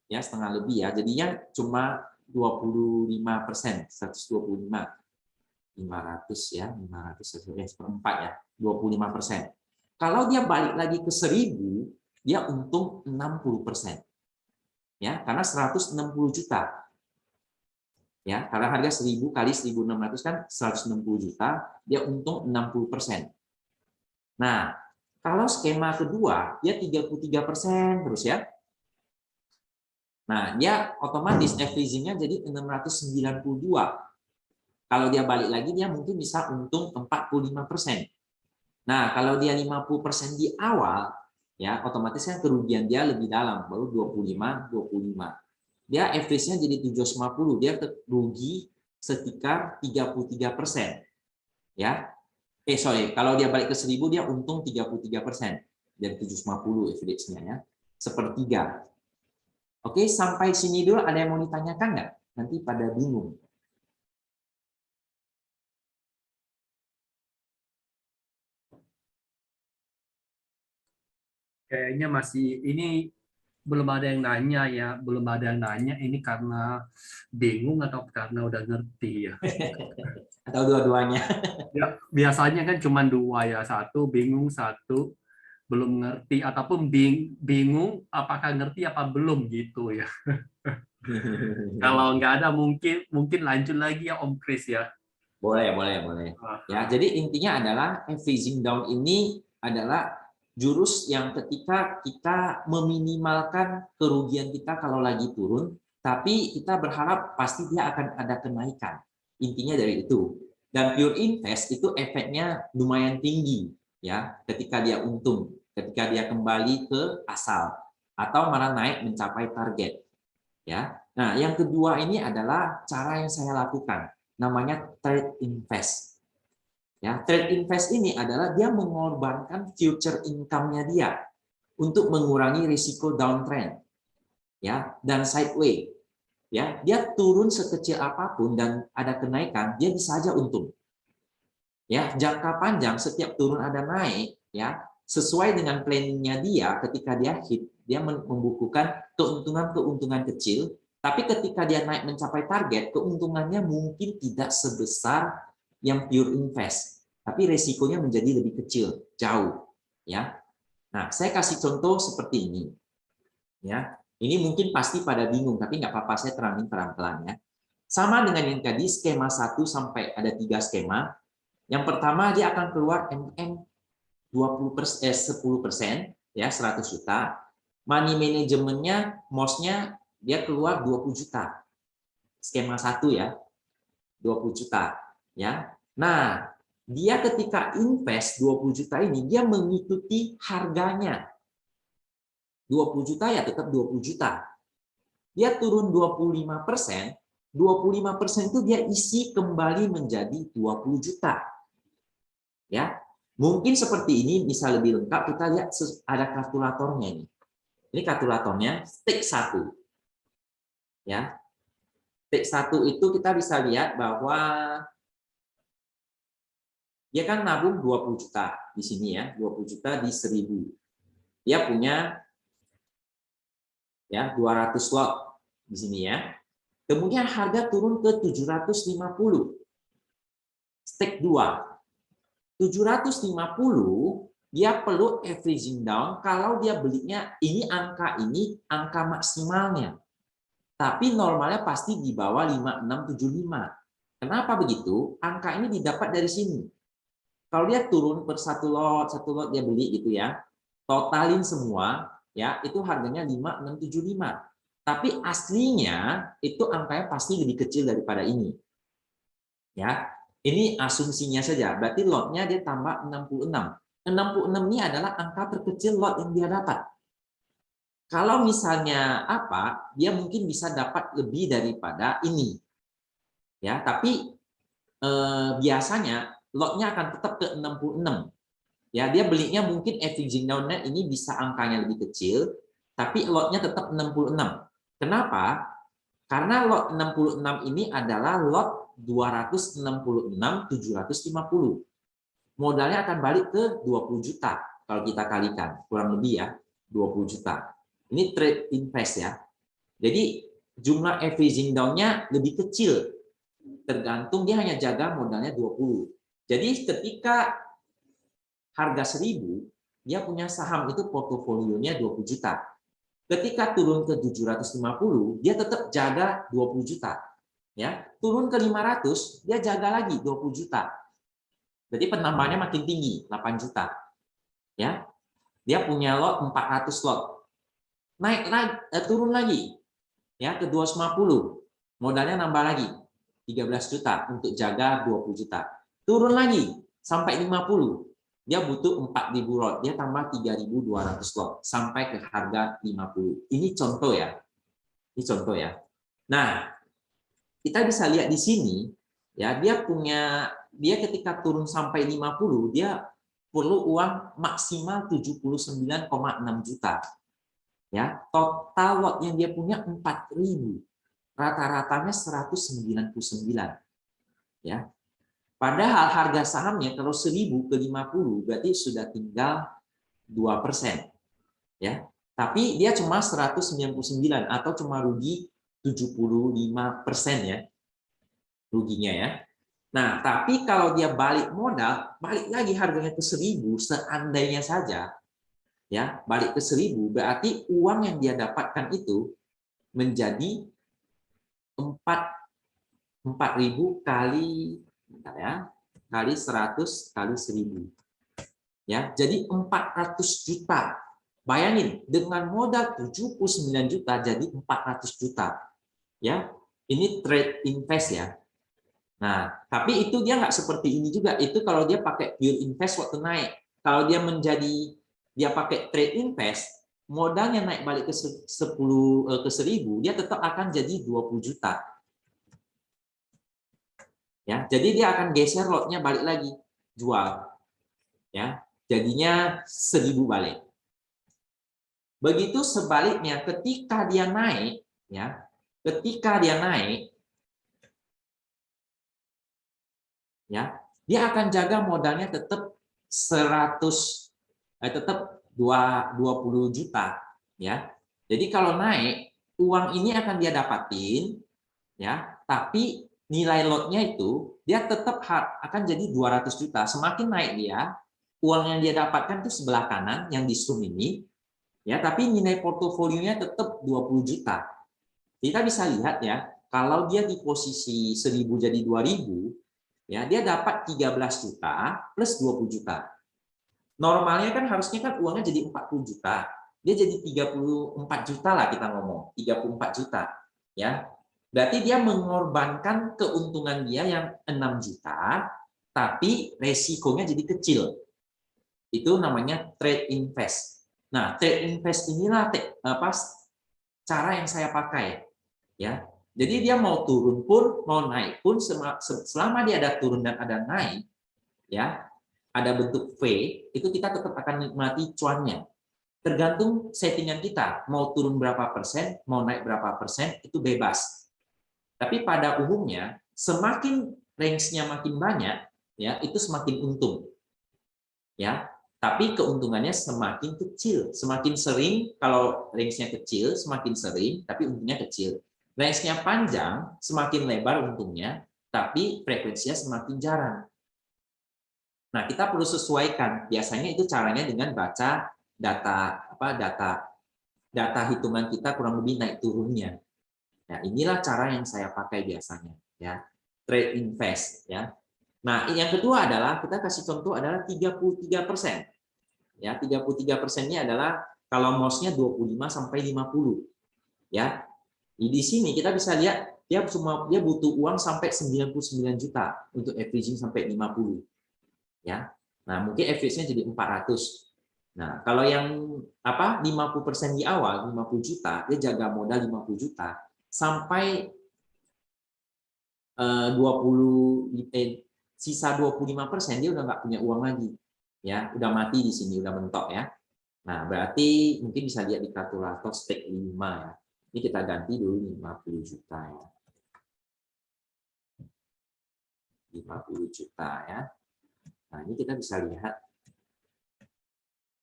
Ya, setengah lebih ya. Jadinya cuma 25%, 125. 500 ya, 500 seperempat ya, 25%. Kalau dia balik lagi ke 1.000, dia untung 60%. Ya, karena 160 juta. Ya, karena harga 1.000 kali 1.600 kan 160 juta, dia untung 60%. Nah, kalau skema kedua, dia 33% terus ya. Nah, dia otomatis averaging-nya jadi 692. Kalau dia balik lagi, dia mungkin bisa untung 45%. Nah, kalau dia 50% di awal, ya otomatis kan kerugian dia lebih dalam, baru 25. Dia average-nya jadi 750, dia rugi sekitar 33%. Ya. Kalau dia balik ke 1.000 dia untung 33%. Dan 750 average-nya ya. Sepertiga. Oke, sampai sini dulu ada yang mau ditanyakan nggak? Nanti pada bingung. Kayaknya masih ini belum ada yang nanya ya, belum ada yang nanya ini karena bingung atau karena udah ngerti ya. Atau dua-duanya. Ya, biasanya kan cuma dua ya, satu bingung, satu belum ngerti ataupun bingung apakah ngerti apa belum gitu ya. Kalau nggak ada mungkin lanjut lagi ya Om Kris ya. Boleh, boleh, boleh. Ya, jadi intinya adalah averaging down ini adalah jurus yang ketika kita meminimalkan kerugian kita kalau lagi turun, tapi kita berharap pasti dia akan ada kenaikan. Intinya dari itu. Dan pure invest itu efeknya lumayan tinggi ya, ketika dia untung, ketika dia kembali ke asal atau malah naik mencapai target. Ya. Nah, yang kedua ini adalah cara yang saya lakukan, namanya trade invest. Ya, trade invest ini adalah dia mengorbankan future income-nya dia untuk mengurangi risiko downtrend, ya, dan sideway. Ya, dia turun sekecil apapun dan ada kenaikan, dia bisa saja untung. Ya, jangka panjang setiap turun ada naik, ya, sesuai dengan planningnya dia. Ketika dia hit, dia membukukan keuntungan kecil, tapi ketika dia naik mencapai target, keuntungannya mungkin tidak sebesar yang pure invest, tapi resikonya menjadi lebih kecil, jauh, ya. Nah, saya kasih contoh seperti ini, ya. Ini mungkin pasti pada bingung, tapi nggak apa-apa, saya terangin pelan-pelan, ya. Sama dengan yang tadi, skema 1 sampai ada 3 skema. Yang pertama dia akan keluar 10% ya, 100 juta. Money manajemennya, MOS-nya dia keluar 20 juta. Skema 1 ya, 20 juta ya. Nah, dia ketika invest 20 juta ini dia mengikuti harganya. 20 juta ya tetap 20 juta. Dia turun 25%, 25% itu dia isi kembali menjadi 20 juta. Ya, mungkin seperti ini bisa lebih lengkap. Kita lihat ada kalkulatornya ini. Ini kalkulatornya stake 1. Ya, stake 1 itu kita bisa lihat bahwa dia kan nabung 20 juta di sini ya, 20 juta di 1000. Dia punya ya 200 lot di sini ya. Kemudian harga turun ke 750. Stake 2. 750 dia perlu averaging down kalau dia belinya ini angka maksimalnya. Tapi normalnya pasti di bawah 5675. Kenapa begitu? Angka ini didapat dari sini. Kalau dia turun per satu lot dia beli gitu ya. Totalin semua ya, itu harganya 5675. Tapi aslinya itu angkanya pasti lebih kecil daripada ini. Ya. Ini asumsinya saja, berarti lotnya dia tambah 66. 66 ini adalah angka terkecil lot yang dia dapat. Kalau misalnya apa, dia mungkin bisa dapat lebih daripada ini. Ya, tapi biasanya lotnya akan tetap ke 66. Ya, dia belinya mungkin averaging down-nya ini bisa angkanya lebih kecil, tapi lotnya tetap 66. Kenapa? Karena lot 66 ini adalah lot 266.750. Modalnya akan balik ke 20 juta kalau kita kalikan, kurang lebih ya, 20 juta. Ini trade invest ya. Jadi jumlah averaging down-nya lebih kecil. Tergantung dia hanya jaga modalnya 20. Jadi ketika harga 1000, dia punya saham itu portofolionya 20 juta. Ketika turun ke 750, dia tetap jaga 20 juta. Ya, turun ke 500, dia jaga lagi 20 juta. Jadi penambahannya makin tinggi, 8 juta. Ya. Dia punya lot 400 lot. Naik lagi, turun lagi. Ya, ke 250. Modalnya nambah lagi 13 juta untuk jaga 20 juta. Turun lagi sampai 50. Dia butuh 4.000 lot, dia tambah 3.200 lot sampai ke harga 50. Ini contoh ya. Ini contoh ya. Nah, kita bisa lihat di sini ya, dia ketika turun sampai 50, dia perlu uang maksimal 79,6 juta. Ya, total lot yang dia punya 4.000. Rata-ratanya 199. Ya. Padahal harga sahamnya kalau 1000 ke 50 berarti sudah tinggal 2%. Ya. Tapi dia cuma 199 atau cuma rugi 75% ya. Ruginya ya. Nah, tapi kalau dia balik modal, balik lagi harganya ke 1000 seandainya saja ya, balik ke 1000 berarti uang yang dia dapatkan itu menjadi 4.000 kali Bentar ya. Kali 100 kali 1000. Ya, jadi 400 juta. Bayangin, dengan modal 79 juta jadi 400 juta. Ya, ini trade invest ya. Nah, tapi itu dia nggak seperti ini juga. Itu kalau dia pakai pure invest waktu naik. Kalau dia pakai trade invest, modalnya naik balik ke 1000, dia tetap akan jadi 20 juta. Ya, jadi dia akan geser lotnya balik lagi, jual. Ya, jadinya 1000 balik. Begitu sebaliknya, ketika dia naik, ya, dia akan jaga modalnya tetap 20 juta, ya. Jadi kalau naik, uang ini akan dia dapatin, ya, tapi nilai lotnya itu dia tetap akan jadi 200 juta. Semakin naik dia, uang yang dia dapatkan itu sebelah kanan yang di zoom ini, ya, tapi nilai portofolionya tetap 20 juta. Kita bisa lihat ya, kalau dia di posisi 1000 jadi 2000, ya, dia dapat 13 juta plus 20 juta. Normalnya kan harusnya kan uangnya jadi 40 juta. Dia jadi 34 juta lah kita ngomong, 34 juta, ya. Berarti dia mengorbankan keuntungan dia yang 6 juta, tapi resikonya jadi kecil. Itu namanya trade invest. Nah, trade invest inilah cara yang saya pakai, ya. Jadi dia mau turun pun, mau naik pun, selama dia ada turun dan ada naik, ya, ada bentuk V, itu kita tetap akan nikmati cuannya. Tergantung settingan kita, mau turun berapa persen, mau naik berapa persen, itu bebas. Tapi pada umumnya, semakin range-nya makin banyak, ya, itu semakin untung. Ya, tapi keuntungannya semakin kecil, semakin sering. Kalau range-nya kecil, semakin sering, tapi untungnya kecil. Range-nya panjang, semakin lebar untungnya, tapi frekuensinya semakin jarang. Nah, kita perlu sesuaikan. Biasanya itu caranya dengan baca data hitungan kita kurang lebih naik turunnya. Nah, inilah cara yang saya pakai biasanya, ya. Trade invest, ya. Nah, yang kedua adalah kita kasih contoh adalah 33%. Ya, 33%-nya adalah kalau MOS-nya 25 sampai 50. Ya. Di sini kita bisa lihat dia butuh uang sampai 99 juta untuk averaging sampai 50. Ya. Nah, mungkin average-nya jadi 400. Nah, kalau yang 50% di awal 50 juta, dia jaga modal 50 juta sampai 25% dia udah nggak punya uang lagi. Ya, udah mati di sini, udah mentok ya. Nah, berarti mungkin bisa lihat di kalkulator stake 5 ya. Ini kita ganti dulu 50 juta ya. 50 juta ya. Nah, ini kita bisa lihat.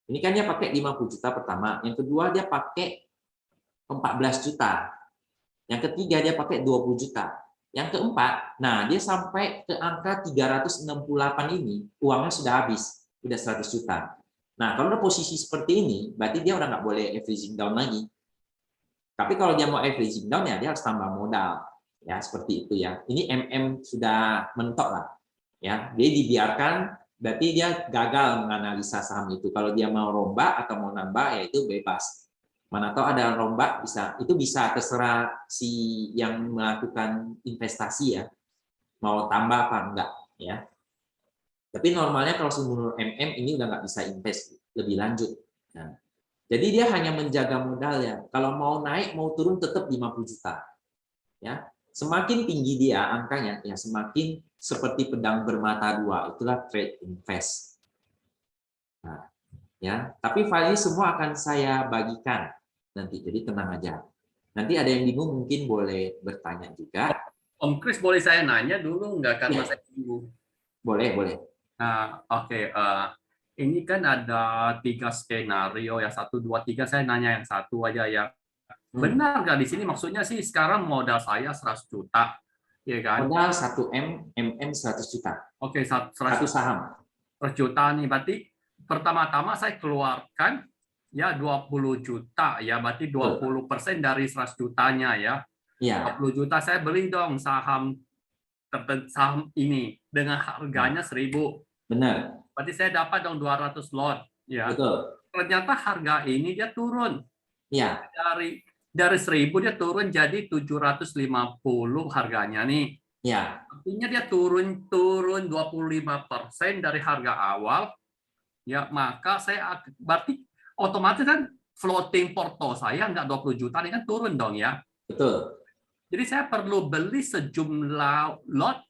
Ini kan dia pakai 50 juta pertama. Yang kedua dia pakai 14 juta. Yang ketiga dia pakai 20 juta. Yang keempat, nah dia sampai ke angka 368 ini, uangnya sudah habis, sudah 100 juta. Nah, kalau udah posisi seperti ini, berarti dia udah nggak boleh averaging down lagi. Tapi kalau dia mau averaging down ya dia harus tambah modal. Ya, seperti itu ya. Ini MM sudah mentok lah. Ya, dia dibiarkan, berarti dia gagal menganalisa saham itu. Kalau dia mau rombak atau mau nambah, ya itu bebas. Mana tahu ada rombak, itu bisa terserah si yang melakukan investasi ya, mau tambah apa enggak ya. Tapi normalnya kalau menurut MM ini udah nggak bisa invest lebih lanjut. Nah, jadi dia hanya menjaga modal ya. Kalau mau naik mau turun tetap 50 juta. Ya, semakin tinggi dia angkanya ya semakin seperti pedang bermata dua, itulah trade invest. Nah, ya, tapi file ini semua akan saya bagikan nanti, jadi tenang aja. Nanti ada yang bingung mungkin boleh bertanya juga. Om Kris, boleh saya nanya dulu nggak, karena Ya, saya bingung. boleh. Nah, oke. Ini kan ada 3 skenario ya, 1, 2, 3. Saya nanya yang satu aja ya. Benar nggak di sini maksudnya sih sekarang modal saya 100 juta, ya kan? Modal 1M, MM 100 juta. Oke, 100 Satu saham. juta nih. Berarti pertama-tama saya keluarkan ya 20 juta ya, berarti 20% dari 100 jutanya ya. Iya. 20 juta saya beli dong saham saham ini dengan harganya 1.000. Benar. Berarti saya dapat dong 200 lot, ya. Betul. Ternyata harga ini dia turun. Iya. Dari 1.000 dia turun jadi 750 harganya nih. Iya. Artinya dia turun 25% dari harga awal. Ya, maka saya berarti otomatis kan floating porto saya nggak 20 juta ini kan turun dong ya. Betul. Jadi saya perlu beli sejumlah lot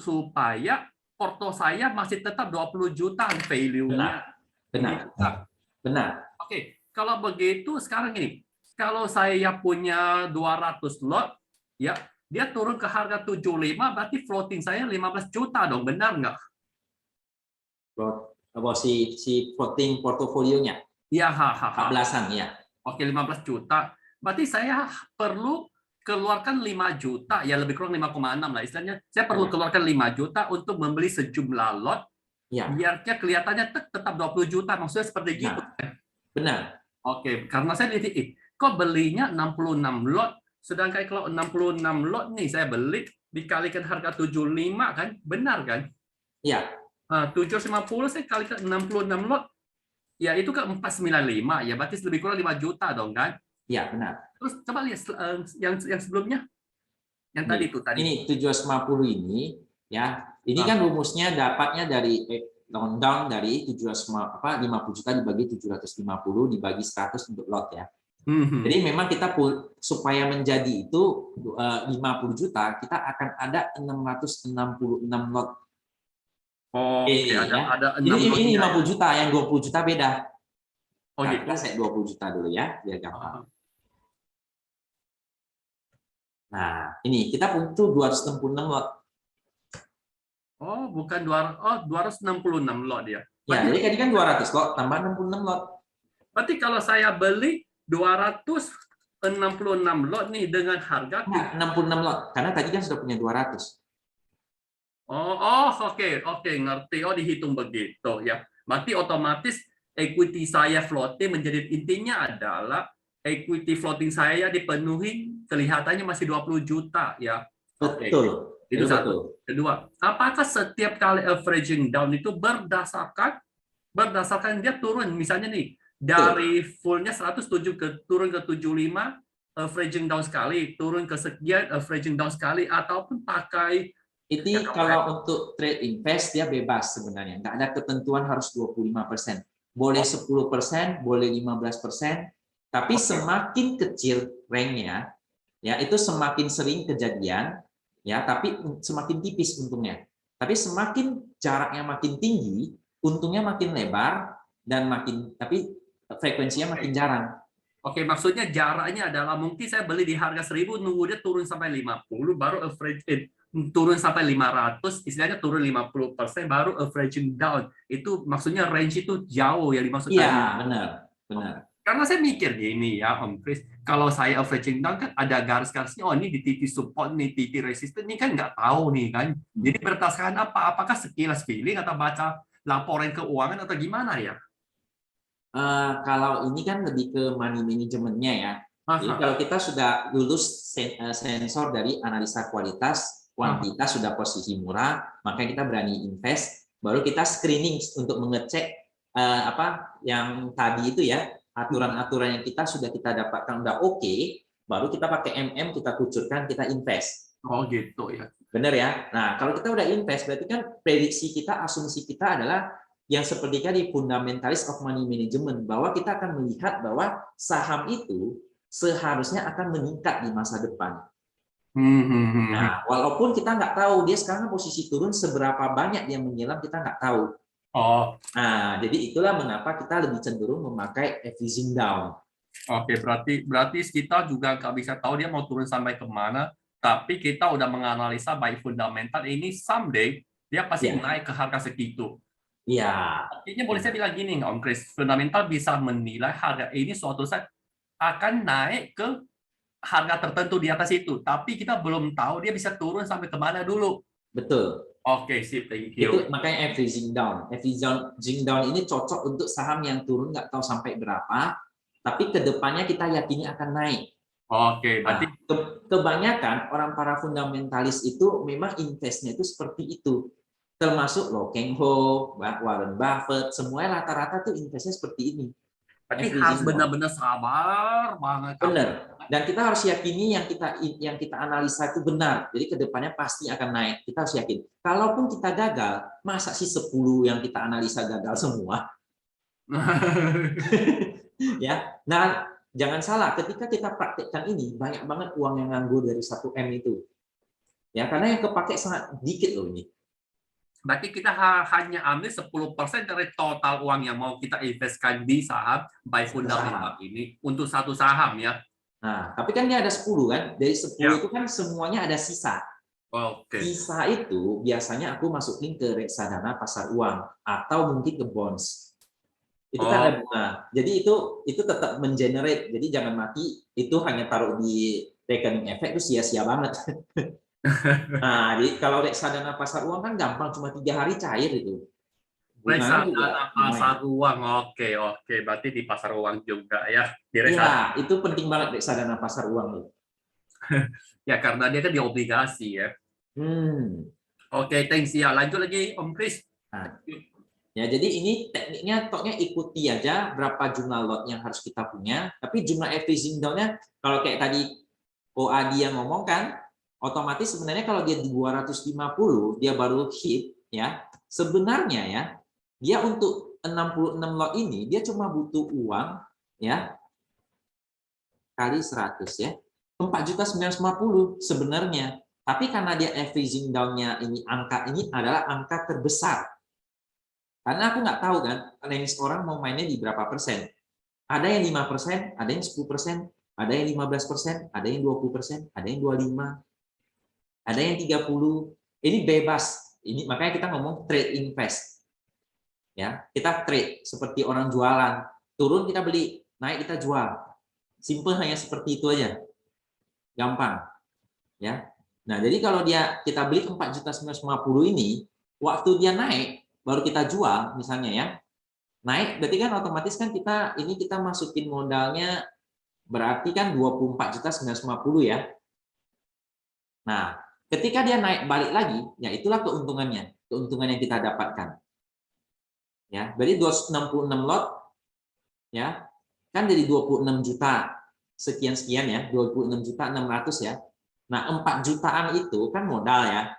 supaya porto saya masih tetap 20 juta value-nya. Benar. Gitu. Benar. Oke, kalau begitu sekarang ini, kalau saya punya 200 lot, ya dia turun ke harga 75, berarti floating saya 15 juta dong, benar nggak? Si floating portofolionya Iya, 14-an ya. Oke, 15 juta. Berarti saya perlu keluarkan 5 juta, ya lebih kurang 5,6 lah istilahnya. Saya perlu keluarkan 5 juta untuk membeli sejumlah lot, Ya. biarnya kelihatannya tetap 20 juta, maksudnya seperti gitu. Benar. Oke, karena saya lihat, kok belinya 66 lot, sedangkan kalau 66 lot nih saya beli, dikalikan harga 75 kan, benar kan? Iya. 750 saya kalikan 66 lot, ya itu kan 495, ya berarti lebih kurang 5 juta dong kan? Iya, benar. Terus coba lihat yang sebelumnya, yang tadi itu tadi. Ini 750 ini, ya, ini kan rumusnya dapatnya dari down dari 50 juta dibagi 750 dibagi 100 untuk lot ya. Jadi memang kita supaya menjadi itu 50 juta, kita akan ada 666 lot. Oke, ada ini 50 juta, yang 20 juta beda. Oh, Nah, gitu. kita set 20 juta dulu ya, biar gampang. Nah, ini kita butuh 266 lot. Oh, bukan 266 lot dia. Ya, jadi tadi kan 200 lot tambah 66 lot. Berarti kalau saya beli 266 lot nih dengan harga 66 lot, karena tadi kan sudah punya 200. Oke, ngerti. Oh, dihitung begitu ya. Berarti otomatis equity saya floating menjadi intinya adalah equity floating saya dipenuhi kelihatannya masih 20 juta ya. Betul. Itu satu. Kedua, apakah setiap kali averaging down itu berdasarkan dia turun misalnya nih dari fullnya 107 turun ke 75 averaging down sekali, turun ke sekian averaging down sekali, ataupun pakai ini kalau untuk trade invest dia bebas sebenarnya, nggak ada ketentuan harus 25%, boleh 10%, boleh 15%, tapi semakin kecil ranknya, ya itu semakin sering kejadian, ya tapi semakin tipis untungnya. Tapi semakin jaraknya makin tinggi, untungnya makin lebar dan tapi frekuensinya makin jarang. Oke, maksudnya jaraknya adalah mungkin saya beli di harga 1.000, nunggu dia turun sampai 50, baru average turun sampai 500, istilahnya turun 50%, baru averaging down. Itu maksudnya range itu jauh ya dimaksudkan. Iya, benar. Karena saya mikir gini ya, Om Chris, kalau saya averaging down kan ada garis-garisnya, oh ini di titik support, nih titik resistance, ini kan nggak tahu nih kan. Jadi berdasarkan apa? Apakah sekilas feeling atau baca laporan keuangan atau gimana ya? Kalau ini kan lebih ke money manajemennya ya. Jadi kalau kita sudah lulus sensor dari analisa kualitas, kuantitas sudah posisi murah, maka kita berani invest. Baru kita screening untuk mengecek apa yang tadi itu ya, aturan-aturan yang kita dapatkan udah oke, baru kita pakai kita kucurkan, kita invest. Oh gitu ya. Benar ya. Nah kalau kita udah invest, berarti kan prediksi kita, asumsi kita adalah yang seperti tadi fundamentalis of money management, bahwa kita akan melihat bahwa saham itu seharusnya akan meningkat di masa depan. Nah, walaupun kita nggak tahu dia sekarang posisi turun seberapa banyak dia menyelam, kita nggak tahu. Nah, jadi itulah mengapa kita lebih cenderung memakai averaging down. Oke, berarti kita juga nggak bisa tahu dia mau turun sampai kemana, tapi kita udah menganalisa by fundamental ini someday dia pasti naik ke harga segitu. Iya. Artinya boleh saya bilang gini, Om Chris, fundamental bisa menilai harga ini suatu saat akan naik ke harga tertentu di atas itu, tapi kita belum tahu dia bisa turun sampai kemana dulu. Betul. Oke, sip, thank you. Itu makanya averaging down. Averaging down ini cocok untuk saham yang turun nggak tahu sampai berapa, tapi kedepannya kita yakini akan naik. Oke, berarti Nah, kebanyakan orang para fundamentalis itu memang investnya itu seperti itu. Termasuk Lo Keng Ho, Warren Buffett, semuanya rata-rata tuh investnya seperti ini. harus Averaging down. benar-benar sabar banget kamu. Benar. Dan kita harus yakini yang kita analisa itu benar. Jadi kedepannya pasti akan naik. Kita harus yakin. Kalaupun kita gagal, masa sih 10 yang kita analisa gagal semua? Ya. Nah, jangan salah, ketika kita praktekkan ini, banyak banget uang yang nganggur dari 1M itu. Ya, karena yang kepake sangat dikit loh ini. Berarti kita hanya ambil 10% dari total uang yang mau kita investkan di saham by fundamental ini untuk satu saham ya. Nah, tapi kan dia ada 10 kan? Dari 10 Ya. itu kan semuanya ada sisa. Oke. Sisa itu biasanya aku masukin ke reksadana pasar uang atau mungkin ke bonds. Itu kan ada bunga. Jadi itu tetap mengenerate. Jadi jangan mati itu hanya taruh di rekening efek itu sia-sia banget. Nah, jadi kalau reksadana pasar uang kan gampang, cuma 3 hari cair itu. Bunganya juga Reksadana lumayan. pasar uang. Oke. Berarti di pasar uang juga ya. Di Iya, reksadana. itu penting banget reksadana pasar uang itu. Ya karena dia kan di obligasi ya. Hmm. Oke, thanks ya. Lanjut lagi Om Kris. Nah, ya, jadi ini tekniknya toknya ikuti aja berapa jumlah lot yang harus kita punya, tapi jumlah averaging down-nya kalau kayak tadi OAD yang ngomong kan, otomatis sebenarnya kalau dia di 250 dia baru hit ya. Sebenarnya ya, dia untuk 66 lot ini dia cuma butuh uang ya kali 100 ya. 4.950 sebenarnya. Tapi karena dia averaging down-nya ini angka ini adalah angka terbesar. Karena aku nggak tahu kan, range orang mau mainnya di berapa persen. Ada yang 5%, ada yang 10%, ada yang 15%, ada yang 20%, ada yang 25%, ada yang 30%. Ini bebas. Ini makanya kita ngomong trade invest. Ya, kita trade seperti orang jualan. Turun kita beli, naik kita jual. Simple hanya seperti itu aja. Gampang, ya. Nah, jadi kalau kita beli 4.950 ini, waktu dia naik baru kita jual misalnya ya. Naik berarti kan otomatis kan kita masukin modalnya berarti kan 24.950 ya. Nah, ketika dia naik balik lagi, ya itulah keuntungannya, keuntungan yang kita dapatkan. Ya, berarti 266 lot ya. Kan jadi 26 juta sekian-sekian ya, 26.600 ya. Nah, 4 jutaan itu kan modal ya.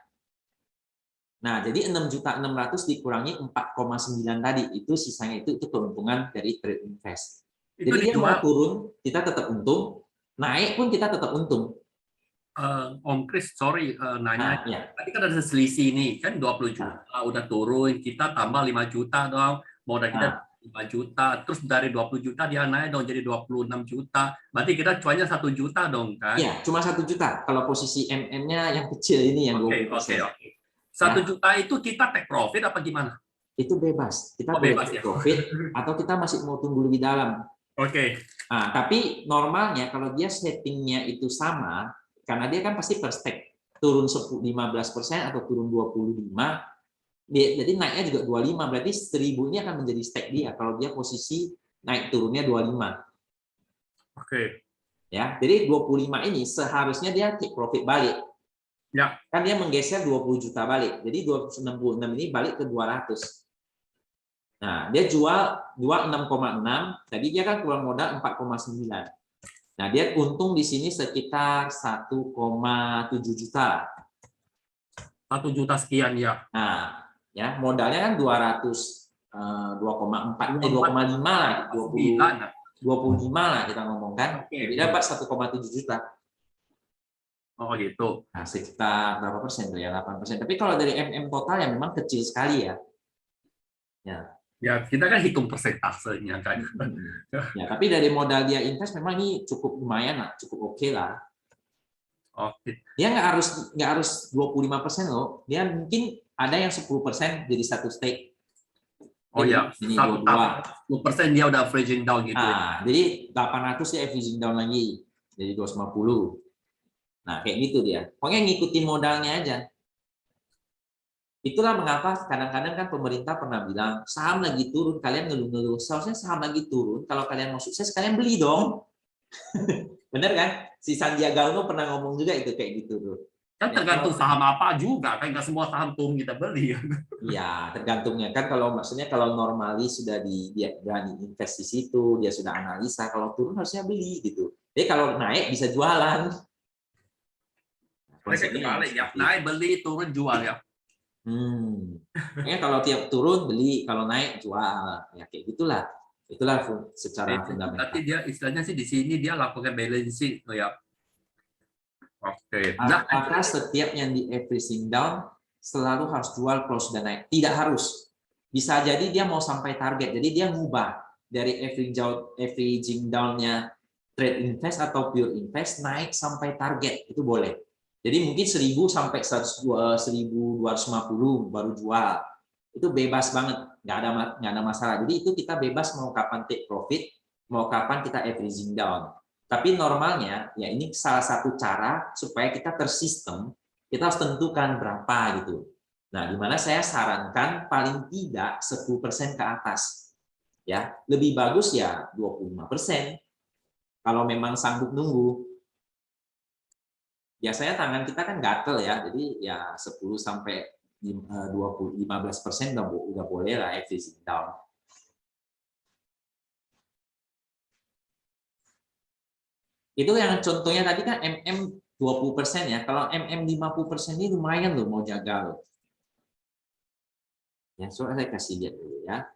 Nah, jadi 6.600.000 dikurangi 4,9 tadi, itu sisanya itu keuntungan dari trade invest. Itu Jadi dia mau dijual. turun, kita tetap untung, naik pun kita tetap untung. Om Kris, sorry nanya. Nah, ya. Tadi kan ada selisih nih, kan 20 Nah, juta udah turun, kita tambah 5 juta dong. Modal kita nah, 5 juta, terus dari 20 juta dia naik dong jadi 26 juta. Berarti kita cuannya 1 juta dong kan? ya, cuma 1 juta. Kalau posisi MM-nya yang kecil ini yang Oke. 20%. 1 juta Ya, itu kita take profit apa gimana? itu bebas. Kita Oh boleh bebas take ya. profit atau kita masih mau tunggu lebih dalam. Oke. Nah, tapi normalnya kalau dia settingnya itu sama, karena dia kan pasti per stack turun 15% atau turun 25, jadi naiknya juga 25, berarti 1.000 ini akan menjadi stack dia kalau dia posisi naik turunnya 25. Oke. Ya, jadi 25 ini seharusnya dia take profit balik. Ya. Kan dia menggeser 20 juta balik. Jadi 266 ini balik ke 200. Nah, dia jual 6,6, tadi dia kan keluar modal 4,9. Nah, dia untung di sini sekitar 1,7 juta. 1 juta sekian ya. Nah, ya modalnya kan 2,4 2,5 lah, 25 lah kita ngomong kan. Jadi dapat 1,7 juta. Oh gitu. Nah, sekitar berapa persen tuh ya? 8%. Tapi kalau dari MM total ya memang kecil sekali ya. Ya. Ya, kita kan hitung persentasenya kan. Ya, tapi dari modal dia invest memang ini cukup lumayan lah, cukup oke lah. Oke. Dia nggak harus 25% loh. Dia mungkin ada yang 10% jadi satu stake. Oh ya, Ini 22%. dia udah averaging down gitu ya. Nah, jadi 800 ya averaging down lagi. Jadi 250. Nah, kayak gitu dia. Pokoknya ngikutin modalnya aja. Itulah mengapa kadang-kadang kan pemerintah pernah bilang, saham lagi turun, kalian ngeluh-ngeluh. Seharusnya saham lagi turun, kalau kalian mau sukses, kalian beli dong. Bener kan? Si Sandiaga Uno pernah ngomong juga itu kayak gitu tuh. Kan Ya, tergantung kalau saham apa juga, kan nggak semua saham tumbuh kita beli. ya tergantungnya kan kalau maksudnya kalau normali sudah dia berani invest di situ, dia sudah analisa, kalau turun harusnya beli gitu. Jadi kalau naik bisa jualan. Mereka Konsepnya kebalik ya, seperti itu. naik beli, turun jual ya. Makanya kalau tiap turun beli, kalau naik jual. Ya kayak gitulah. Itulah secara Berarti fundamental. dia istilahnya sih di sini dia lakukan balancing oh ya. Oke. Nah, Apakah setiap yang di averaging down selalu harus jual kalau sudah naik? Tidak harus. Bisa jadi dia mau sampai target. Jadi dia ngubah dari averaging down-nya trade invest atau pure invest naik sampai target. Itu boleh. Jadi mungkin 1000 sampai 1250 baru jual. Itu bebas banget. Nggak ada masalah. Jadi itu kita bebas mau kapan take profit, mau kapan kita averaging down. Tapi normalnya, ya ini salah satu cara supaya kita tersistem, kita harus tentukan berapa gitu. Nah, di mana saya sarankan paling tidak 10% ke atas. Ya, lebih bagus ya 25%. Kalau memang sanggup nunggu. Biasanya tangan kita kan gatel ya, jadi ya 10 sampai 15% udah boleh lah exit down. Itu yang contohnya tadi kan MM 20% ya. Kalau MM 50% ini lumayan loh mau jaga loh. Ya, soalnya saya kasih lihat dulu ya.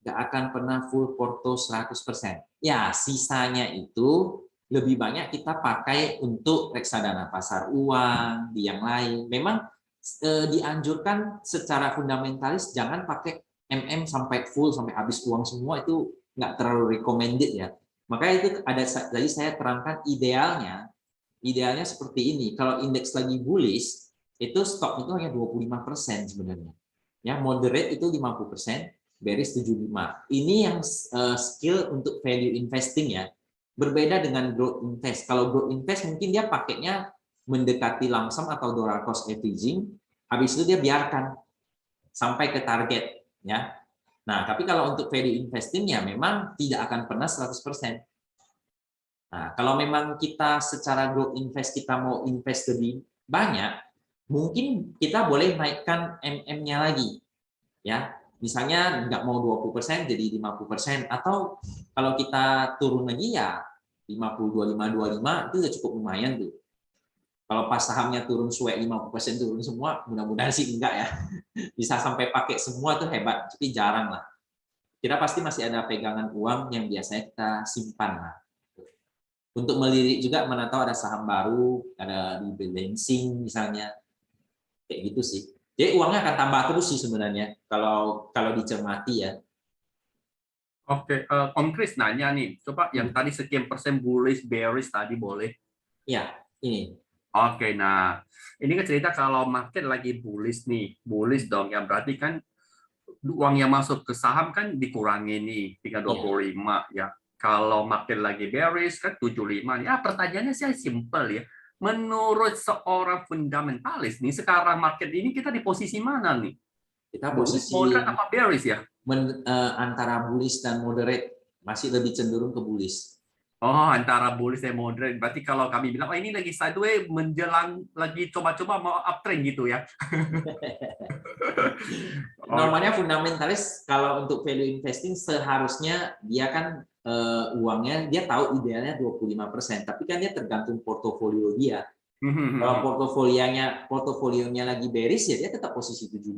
Nggak akan pernah full porto 100%. Ya, sisanya itu lebih banyak kita pakai untuk reksadana pasar uang, di yang lain. Memang dianjurkan secara fundamentalis jangan pakai MM sampai full, sampai habis uang semua, itu nggak terlalu recommended ya. Makanya itu ada, tadi saya terangkan idealnya seperti ini. Kalau indeks lagi bullish, itu stop itu hanya 25% sebenarnya. Ya, moderate itu 50%, bearish 75%. Ini yang skill untuk value investing ya. Berbeda dengan growth invest. Kalau growth invest mungkin dia pakainya mendekati lump sum atau dollar cost averaging, habis itu dia biarkan sampai ke target ya. Nah, tapi kalau untuk value investing ya memang tidak akan pernah 100%. Nah, kalau memang kita secara growth invest kita mau invest lebih banyak, mungkin kita boleh naikkan MM-nya lagi. Ya, misalnya nggak mau 20% jadi 50%, atau kalau kita turun lagi ya 50, 25, 25 itu udah cukup lumayan tuh. Kalau pas sahamnya turun suwe 50% turun semua, mudah-mudahan sih enggak ya. Bisa sampai pakai semua tuh hebat, tapi jarang lah. Kita pasti masih ada pegangan uang yang biasanya kita simpan lah. Untuk melirik juga mana tahu ada saham baru, ada rebalancing misalnya, kayak gitu sih. Jadi uangnya akan tambah terus sih sebenarnya kalau kalau dicermati ya. oke, Om Kris nanya nih, coba yang tadi sekian persen bullish, bearish tadi boleh. Ya, ini. Oke, nah ini kan cerita kalau market lagi bullish nih, bullish dong, ya berarti kan uang yang masuk ke saham kan dikurangi nih, tinggal Iya. 25 ya. Kalau market lagi bearish kan 75. Ya pertanyaannya sih simple ya. Menurut seorang fundamentalis nih, sekarang market ini kita di posisi mana nih? Kita Bullish, posisi moderate, apa bearish ya? antara bullish dan moderate, masih lebih cenderung ke bullish. Oh, antara bullish dan moderate. Berarti kalau kami bilang, oh ini lagi sideways, menjelang lagi coba-coba mau uptrend gitu ya. Normalnya Oke. fundamentalis kalau untuk value investing seharusnya dia kan uangnya dia tahu idealnya 25%, tapi kan dia tergantung portofolio dia. Kalau portofolionya lagi bearish ya dia tetap posisi 75.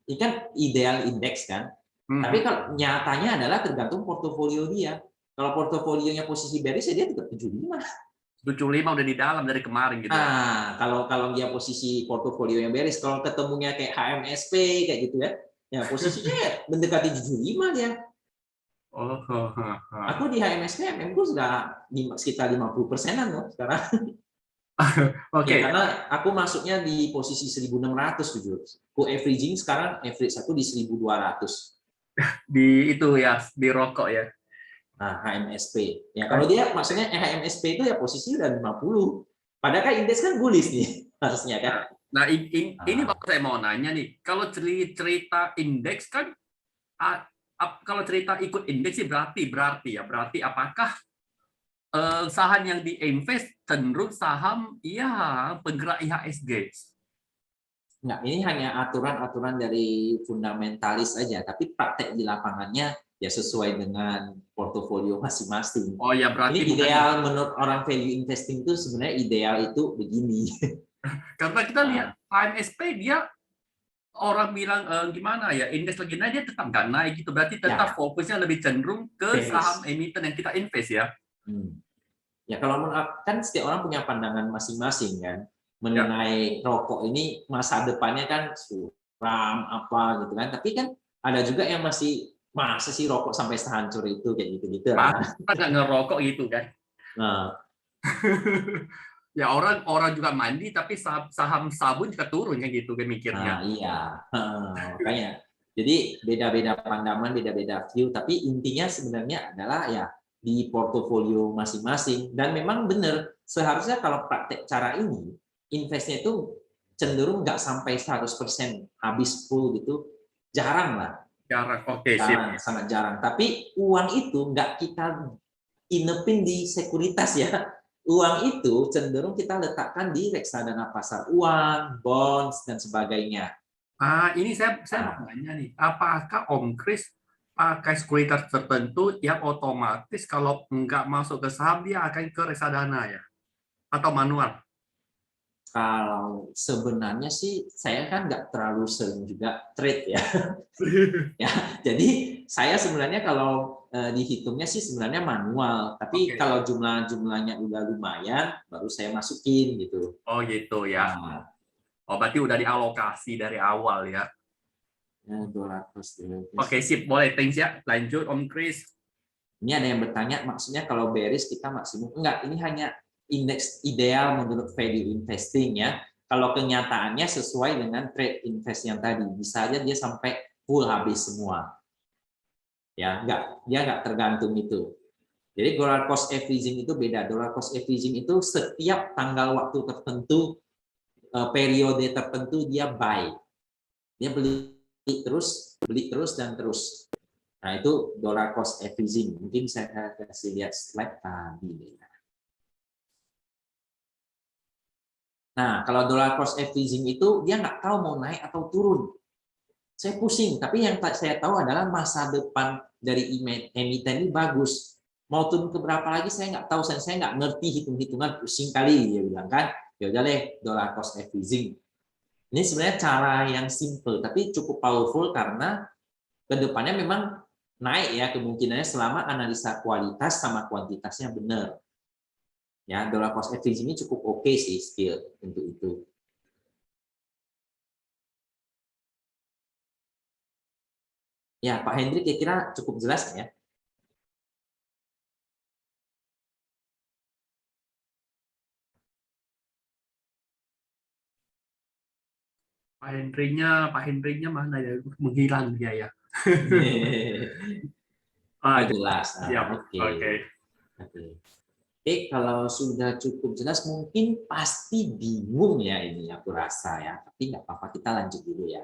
Ini kan ideal indeks kan. Tapi kalau nyatanya adalah tergantung portofolio dia. Kalau portofolionya posisi bearish ya dia tetap 75. 75 udah di dalam dari kemarin gitu ya. Ah, kalau dia posisi portofolio yang bearish, kalau ketemunya kayak HMSP kayak gitu ya, ya posisinya ya mendekati 75 dia. Oh, Aku di HMSP, MM ku sudah sekitar 50%-an loh sekarang. Ya, Oke, karena aku masuknya di posisi 1600 jujur. Ku averaging sekarang average aku di 1200. di itu ya, di rokok ya. Nah, HMSP. Ya, kalau dia maksudnya HMSP itu ya posisi udah 50. Padahal kan indeks kan bullish nih harusnya kan. Nah, ini Nah, baru saya mau nanya nih. Kalau cerita indeks kan kalau cerita ikut indeks sih berarti apakah saham yang diinvest cenderung saham penggerak IHSG. Enggak, ini hanya aturan-aturan dari fundamentalis aja, tapi praktek di lapangannya ya sesuai dengan portofolio masing-masing. Oh ya, Ini berarti bukan ideal menurut orang value investing itu sebenarnya ideal itu begini. karena kita lihat Nah, HMSP dia orang bilang gimana ya, indeks lagi naik dia tetap nggak naik gitu, berarti tetap ya, fokusnya lebih cenderung ke saham bearish. emiten yang kita invest ya. Hmm. Ya kalau kan setiap orang punya pandangan masing-masing kan Ya, mengenai rokok ini masa depannya kan suram apa gitu kan. Tapi kan ada juga yang masih masa sih rokok sampai sehancur itu kayak gitu-gitu lah. kita nggak ngerokok gitu kan. Nah, Ya orang juga mandi tapi saham sabun juga turun kan gitu kan mikirnya. iya. Makanya jadi beda-beda pandangan, beda-beda view, tapi intinya sebenarnya adalah ya di portofolio masing-masing. Dan memang benar seharusnya kalau praktek cara ini investnya itu cenderung nggak sampai 100% habis full gitu, jarang lah, Jarang. Oke, sip. jarang, sangat jarang. Tapi uang itu nggak kita inepin di sekuritas ya. Uang itu cenderung kita letakkan di reksadana pasar uang, bonds, dan sebagainya. Ini saya mau Nah, nanya nih, apakah Om Kris pakai sekuritas tertentu yang otomatis kalau nggak masuk ke saham dia akan ke reksadana ya? Atau manual? kalau sebenarnya sih saya kan nggak terlalu sering juga trade ya. Ya, jadi saya sebenarnya kalau dihitungnya sih sebenarnya manual, tapi Oke. kalau jumlahnya udah lumayan, baru saya masukin gitu. Oh gitu ya. Nah, Oh berarti udah dialokasi dari awal ya. ya, dolar cost Oke averaging. sip, boleh. Thanks ya. Lanjut Om Kris. Ini ada yang bertanya, maksudnya kalau bearish kita maksimum enggak? Ini hanya indeks ideal menurut value investing ya. Kalau kenyataannya sesuai dengan trade invest yang tadi, bisa aja dia sampai full habis semua. Ya, enggak, dia enggak tergantung itu. Jadi dollar cost averaging itu beda. Dollar cost averaging itu setiap tanggal waktu tertentu, periode tertentu dia buy. Dia beli terus dan terus. Nah, itu dollar cost averaging. Mungkin saya kasih lihat slide tadi. Nah, kalau dollar cost averaging itu dia nggak tahu mau naik atau turun. Saya pusing, tapi yang saya tahu adalah masa depan dari emiten ini bagus. Mau turun ke berapa lagi saya nggak tahu, saya nggak ngerti hitung-hitungan, pusing kali dia bilang kan. Ya udah deh, dollar cost averaging. Ini sebenarnya cara yang simple tapi cukup powerful karena kedepannya memang naik ya kemungkinannya selama analisa kualitas sama kuantitasnya benar. Ya, dollar cost averaging ini cukup oke sih skill untuk itu. Ya, Pak Hendrik kira-kira cukup jelas ya? Pak Hendrinya mana ya? Menghilang dia ya. Oh, Jelas. jelas. Siap. Oke. Oke. Oke. Oke, kalau sudah cukup jelas mungkin pasti bingung ya ini aku rasa ya. Tapi nggak apa-apa, kita lanjut dulu ya.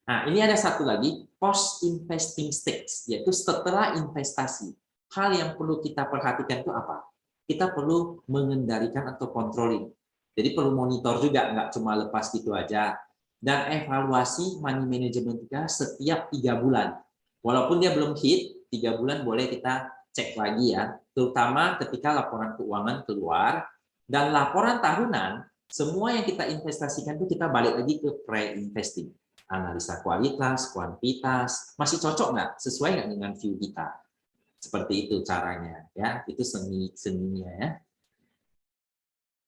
Nah, ini ada satu lagi, post investing stage, yaitu setelah investasi. Hal yang perlu kita perhatikan itu apa? Kita perlu mengendalikan atau controlling. Jadi perlu monitor juga, nggak cuma lepas gitu aja. Dan evaluasi money management kita setiap 3 bulan. Walaupun dia belum hit, 3 bulan boleh kita cek lagi ya, terutama ketika laporan keuangan keluar dan laporan tahunan, semua yang kita investasikan itu kita balik lagi ke pre-investing. Analisa kualitas, kuantitas, masih cocok nggak? Sesuai nggak dengan view kita? Seperti itu caranya ya, itu seninya ya.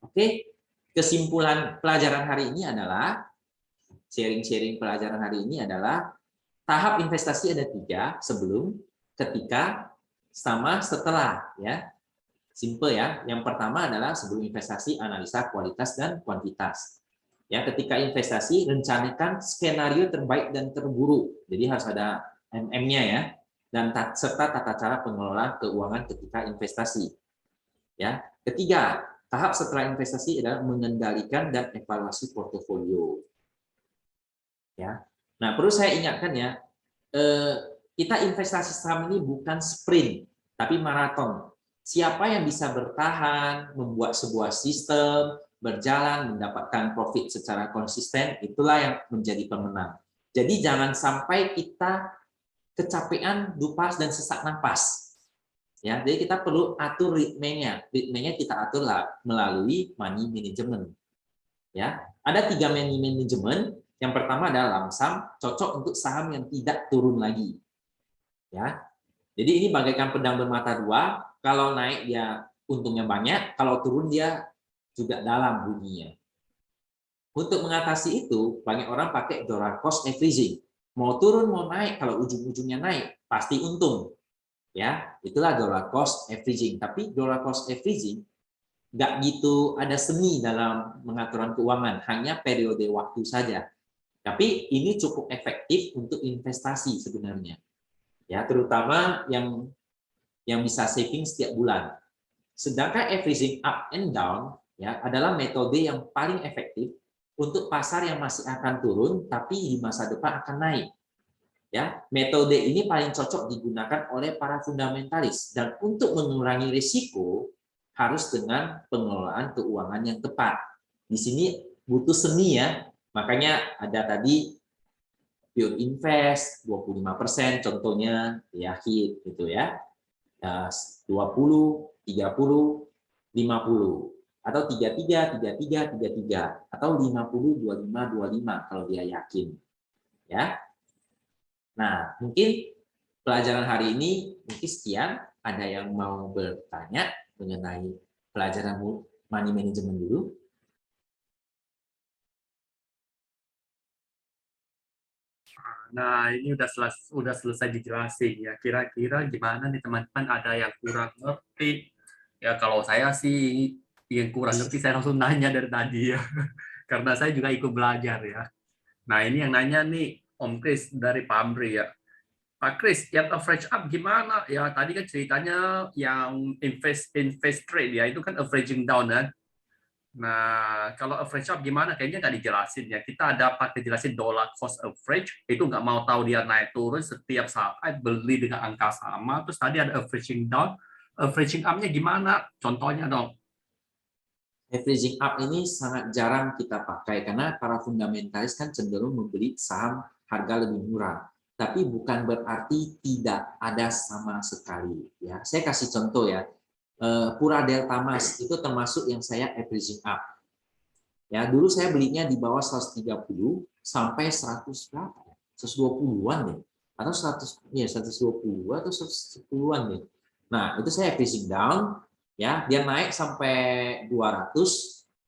Oke, kesimpulan pelajaran hari ini adalah sharing pelajaran hari ini adalah tahap investasi ada 3, sebelum, ketika, sama setelah ya. Simple ya. Yang pertama adalah sebelum investasi analisa kualitas dan kuantitas. Ya, ketika investasi rencanakan skenario terbaik dan terburuk. Jadi harus ada MM-nya ya. Dan serta tata cara pengelolaan keuangan ketika investasi. Ya. Ketiga, tahap setelah investasi adalah mengendalikan dan evaluasi portofolio. Ya. Nah, perlu saya ingatkan ya, kita investasi saham ini bukan sprint, tapi maraton. Siapa yang bisa bertahan, membuat sebuah sistem, berjalan, mendapatkan profit secara konsisten, itulah yang menjadi pemenang. Jadi jangan sampai kita kecapean, lupa, dan sesak napas. Ya, jadi kita perlu atur ritmenya. Ritmenya kita atur melalui money management. Ya, ada 3 money management. Yang pertama adalah lump sum, cocok untuk saham yang tidak turun lagi. Ya, jadi ini bagaikan pedang bermata dua. Kalau naik dia untungnya banyak, kalau turun dia juga dalam bunyinya. Untuk mengatasi itu, banyak orang pakai dollar cost averaging. Mau turun mau naik, kalau ujung-ujungnya naik pasti untung. Ya, itulah dollar cost averaging. Tapi dollar cost averaging nggak gitu ada seni dalam pengaturan keuangan, hanya periode waktu saja. Tapi ini cukup efektif untuk investasi sebenarnya. Ya, terutama yang bisa saving setiap bulan. Sedangkan averaging up and down ya adalah metode yang paling efektif untuk pasar yang masih akan turun tapi di masa depan akan naik. Ya, metode ini paling cocok digunakan oleh para fundamentalis dan untuk mengurangi risiko harus dengan pengelolaan keuangan yang tepat. Di sini butuh seni ya. Makanya ada tadi pure invest 25% contohnya ya hit gitu ya. 20, 30, 50 atau 33, 33, 33 atau 50, 25, 25 kalau dia yakin. Ya. Nah, mungkin pelajaran hari ini mungkin sekian. Ada yang mau bertanya mengenai pelajaran money management dulu? Nah, ini udah selesai dijelasin ya. Kira-kira gimana nih teman-teman, ada yang kurang ngerti? Ya kalau saya sih yang kurang ngerti saya langsung nanya dari tadi ya. Karena saya juga ikut belajar ya. Nah, ini yang nanya nih Om Kris dari Pamri ya. Pak Kris, yang average up gimana? Ya tadi kan ceritanya yang invest trade ya, itu kan averaging down kan. Nah, kalau average up gimana? Kayaknya nggak dijelasin ya. Kita ada pakai jelasin dollar cost average, itu nggak mau tahu dia naik turun setiap saat, beli dengan angka sama. Terus tadi ada averaging down, averaging up-nya gimana? Contohnya dong. Averaging up ini sangat jarang kita pakai karena para fundamentalis kan cenderung membeli saham harga lebih murah. Tapi bukan berarti tidak ada sama sekali. Ya, saya kasih contoh ya. Pura Delta Mas itu termasuk yang saya averaging up. Ya, dulu saya belinya di bawah 130 sampai 100 berapa? 120-an deh. Atau 100 ya 120 atau 110-an deh. Nah, itu saya averaging down ya, dia naik sampai 200,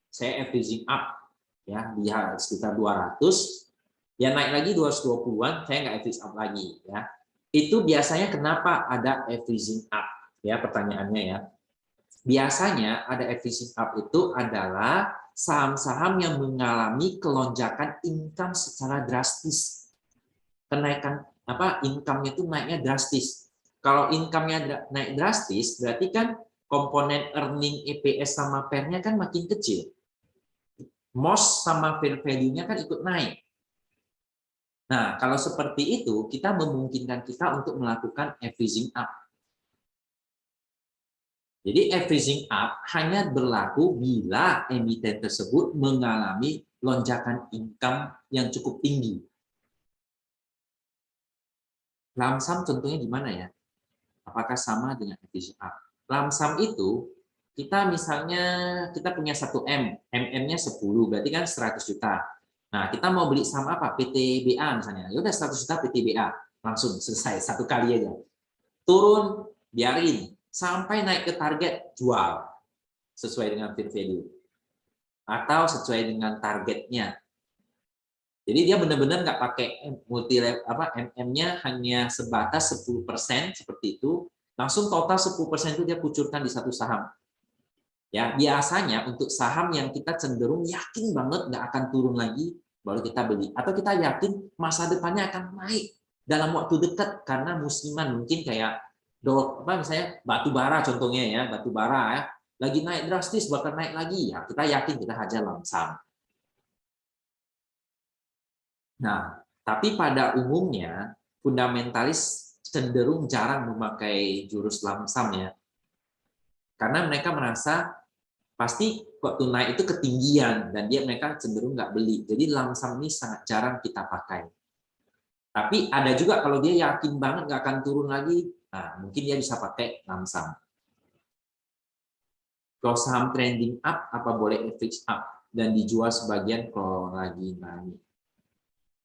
saya averaging up ya, di sekitar 200, dia naik lagi 220-an, saya nggak average up lagi ya. Itu biasanya kenapa ada averaging up ya, pertanyaannya ya. Biasanya ada averaging up itu adalah saham-saham yang mengalami kelonjakan income secara drastis. Kenaikan income-nya itu naiknya drastis. Kalau income-nya naik drastis, berarti kan komponen earning EPS sama PER-nya kan makin kecil. MOS sama fair value-nya kan ikut naik. Nah, kalau seperti itu, kita memungkinkan kita untuk melakukan averaging up. Jadi averaging up hanya berlaku bila emiten tersebut mengalami lonjakan income yang cukup tinggi. Lump sum contohnya gimana ya? Apakah sama dengan averaging up? Lump sum itu kita misalnya kita punya 1 M, MM-nya 10, berarti kan 100 juta. Nah, kita mau beli saham apa? PTBA misalnya. Ya udah 100 juta PTBA, langsung selesai satu kali aja. Turun, biarin sampai naik ke target, jual sesuai dengan fair value atau sesuai dengan targetnya. Jadi dia benar-benar nggak pakai multi MM-nya hanya sebatas 10% seperti itu, langsung total 10% itu dia kucurkan di satu saham. Ya, biasanya untuk saham yang kita cenderung yakin banget nggak akan turun lagi, baru kita beli. Atau kita yakin masa depannya akan naik dalam waktu dekat karena musiman, mungkin kayak misalnya batu bara contohnya ya, batu bara ya, lagi naik drastis bakal naik lagi ya, kita yakin kita hajar lump sum. Nah, tapi pada umumnya fundamentalis cenderung jarang memakai jurus lump sum ya. Karena mereka merasa pasti waktu naik itu ketinggian dan mereka cenderung nggak beli. Jadi lump sum ini sangat jarang kita pakai. Tapi ada juga kalau dia yakin banget nggak akan turun lagi, nah mungkin dia bisa pakai lump sum. Kalau saham trending up, apa boleh average up dan dijual sebagian kalau lagi naik?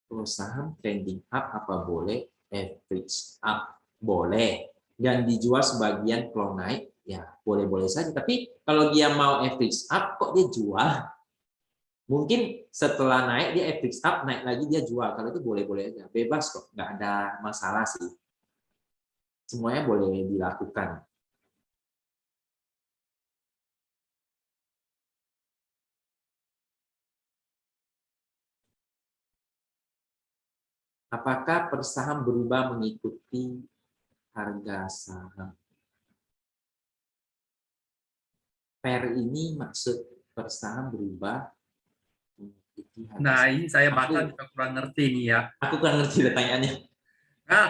Kalau saham trending up, apa boleh average up? Boleh. Dan dijual sebagian kalau naik, ya boleh-boleh saja. Tapi kalau dia mau average up, kok dia jual? Mungkin setelah naik, dia average up, naik lagi dia jual. Kalau itu boleh-boleh aja. Bebas kok, nggak ada masalah sih. Semuanya boleh dilakukan. Apakah per saham berubah mengikuti harga saham? Per ini maksud per saham berubah mengikuti harga Nah, saham. ini saya bahkan juga kurang ngerti nih ya. Aku kurang ngerti pertanyaannya.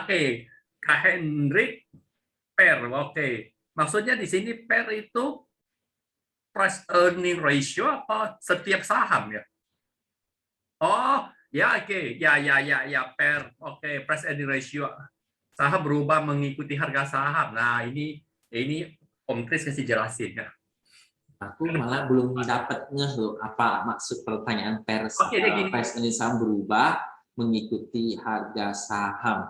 Oke, Kak Hendrik, per. Oke. Maksudnya di sini per itu price earning ratio apa setiap saham ya? Oh, ya oke. Ya, per. Oke, price earning ratio. Saham berubah mengikuti harga saham. Nah, ini Om Kris kasih jelasin ya. Aku malah belum dapat ngeh loh apa maksud pertanyaan Oke, dia gini. price earning saham berubah mengikuti harga saham.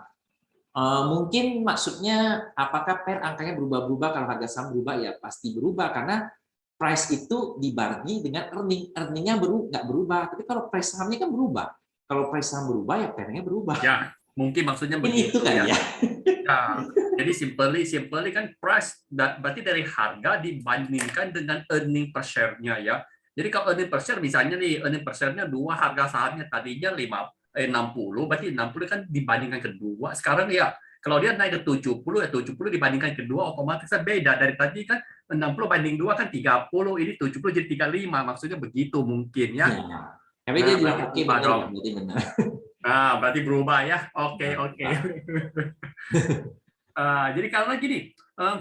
Mungkin maksudnya apakah per angkanya berubah-berubah kalau harga saham berubah? Ya pasti berubah karena price itu dibagi dengan earning. Earningnya nggak berubah. Tapi kalau price sahamnya kan berubah. Kalau price saham berubah ya per-nya berubah. Ya, mungkin maksudnya Mungkin itu begitu kan ya. ya. Ya, jadi simply kan price berarti dari harga dibandingkan dengan earning per share-nya ya. Jadi kalau earning per share misalnya nih earning per share-nya 2, harga sahamnya tadinya 60, berarti 60 kan dibandingkan kedua. Sekarang ya kalau dia naik ke 70 ya 70 dibandingkan kedua otomatis kan beda. Dari tadi kan 60 banding 2 kan 30, ini 70 jadi 35. Maksudnya begitu mungkin ya. Ya. Tapi dia Nah, bilang berarti oke berubah benar dong. ya, berarti benar. Nah, berarti berubah ya. Oke, Nah, oke. Jadi karena gini,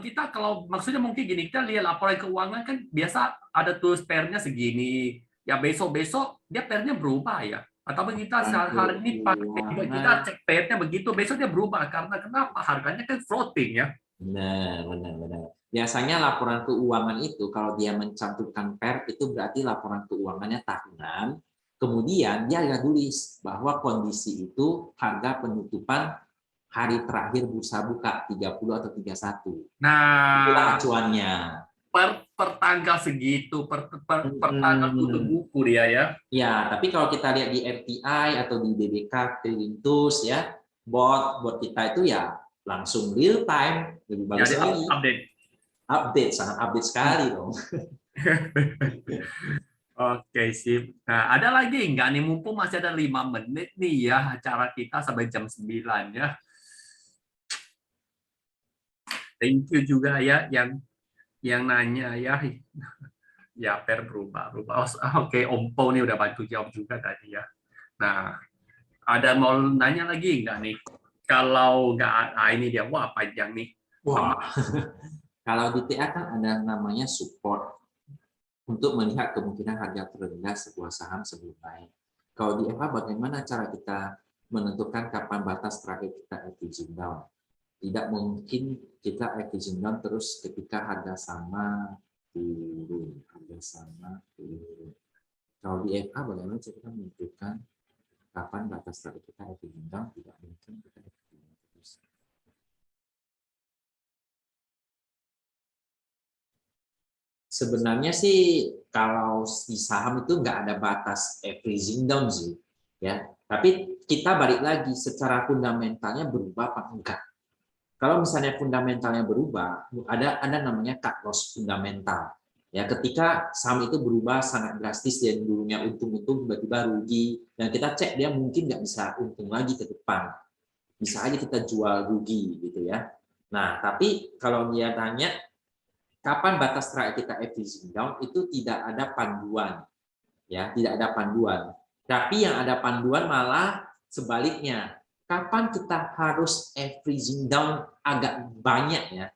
kita kalau maksudnya mungkin gini, kita lihat laporan keuangan kan biasa ada tuh pernya segini, ya besok-besok dia pernya berubah ya. Atau kita hari ini pakai kita keuangan. cek pernya begitu, besok dia berubah karena kenapa? Harganya kan floating ya. Benar, benar, benar. Biasanya laporan keuangan itu kalau dia mencantumkan per itu berarti laporan keuangannya tahunan. Kemudian dia ada tulis bahwa kondisi itu harga penutupan hari terakhir bursa buka 30 atau 31. Itulah Nah, acuannya. per tanggal segitu, per tanggal tutup Hmm. buku dia ya. Ya, tapi kalau kita lihat di RTI atau di BBK Trading Tools ya, bot kita itu ya langsung real time, lebih Ya, bagus dia lagi. update. Update, sangat update sekali dong. Oke, sip. Nah, ada lagi nggak nih? Mumpung masih ada 5 menit nih ya acara kita sampai jam 9 ya. Thank you juga ya yang nanya ya. Ya, per berubah. Oke, Om Po nih udah bantu jawab juga tadi ya. Nah, ada mau nanya lagi nggak nih? Kalau nggak, ini dia. Wah, panjang nih. Wah, kalau di TA kan ada namanya support untuk melihat kemungkinan harga terendah sebuah saham sebelum naik. Kalau di FA bagaimana cara kita menentukan kapan batas terakhir kita averaging down? Tidak mungkin kita averaging down terus ketika harga sama turun, harga sama turun. Kalau di FA bagaimana cara kita menentukan kapan batas terakhir kita averaging down? Tidak mungkin kita averaging down terus. Sebenarnya sih kalau di saham itu nggak ada batas averaging down sih, ya. Tapi kita balik lagi secara fundamentalnya berubah apa enggak. Kalau misalnya fundamentalnya berubah, ada namanya cut loss fundamental. Ya, ketika saham itu berubah sangat drastis dari dulunya untung-untung tiba-tiba rugi dan kita cek dia mungkin nggak bisa untung lagi ke depan. Bisa aja kita jual rugi gitu ya. Nah, tapi kalau dia tanya kapan batas terakhir kita averaging down itu tidak ada panduan, ya tidak ada panduan. Tapi yang ada panduan malah sebaliknya. kapan kita harus averaging down agak banyak ya,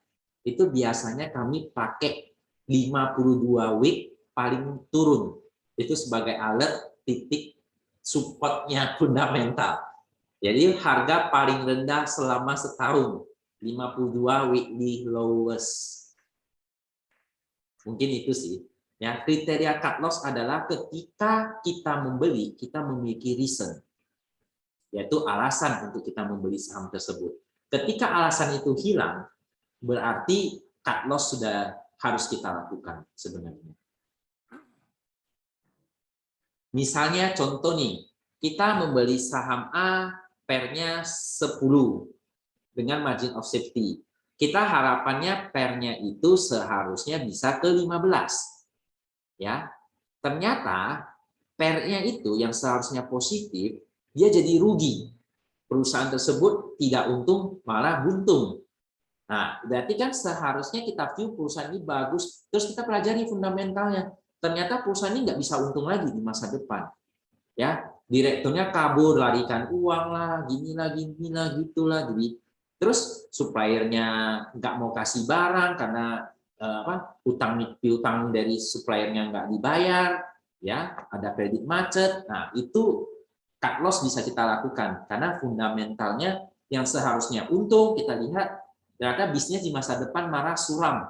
itu biasanya kami pakai 52 week paling turun. Itu sebagai alert titik supportnya fundamental. Jadi harga paling rendah selama setahun, 52 weekly lowest. Mungkin itu sih. Ya, kriteria cut loss adalah ketika kita membeli, kita memiliki reason, yaitu alasan untuk kita membeli saham tersebut. Ketika alasan itu hilang, berarti cut loss sudah harus kita lakukan sebenarnya. Misalnya contoh nih, kita membeli saham A, pairnya 10 dengan margin of safety. Kita harapannya pairnya itu seharusnya bisa ke 15. Ya, ternyata pairnya itu yang seharusnya positif, dia jadi rugi. Perusahaan tersebut tidak untung, malah buntung. Nah, berarti kan seharusnya kita view perusahaan ini bagus, terus kita pelajari fundamentalnya. Ternyata perusahaan ini nggak bisa untung lagi di masa depan. Ya, direkturnya kabur, larikan uang lah, gini lah, gitulah. Jadi, terus suppliernya nggak mau kasih barang karena utang dari suppliernya nggak dibayar, ya, ada kredit macet. Nah, itu cut loss bisa kita lakukan karena fundamentalnya yang seharusnya untung kita lihat ternyata bisnis di masa depan malah suram,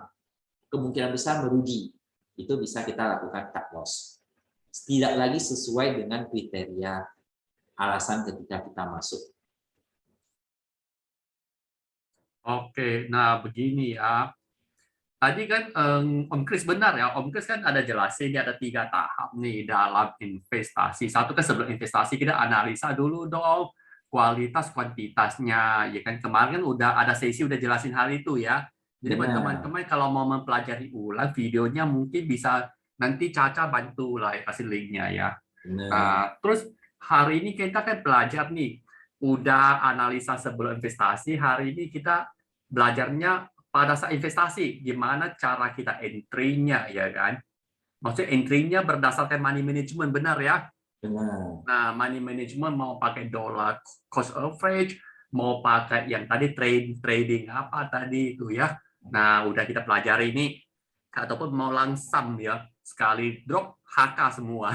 kemungkinan besar merugi. Itu bisa kita lakukan cut loss. Tidak lagi sesuai dengan kriteria alasan ketika kita masuk. Oke, nah begini ya. Tadi kan Om Kris benar ya, Om Kris kan ada jelasin ada 3 tahap nih dalam investasi. Satu kan sebelum investasi kita analisa dulu dong kualitas kuantitasnya, ya kan kemarin kan udah ada sesi udah jelasin hal itu ya. Jadi buat teman-teman kalau mau mempelajari ulang videonya mungkin bisa nanti Caca bantu lah ya, kasih linknya ya. Terus hari ini kita kan belajar nih, udah analisa sebelum investasi, hari ini kita belajarnya pada saat investasi, gimana cara kita entry-nya, ya kan? Maksudnya entry-nya berdasarkan money management, benar ya? Benar. Nah, money management mau pakai dollar cost average, mau pakai yang tadi trading apa tadi itu ya. Nah, udah kita pelajari ini, ataupun mau langsam ya, sekali drop HK semua.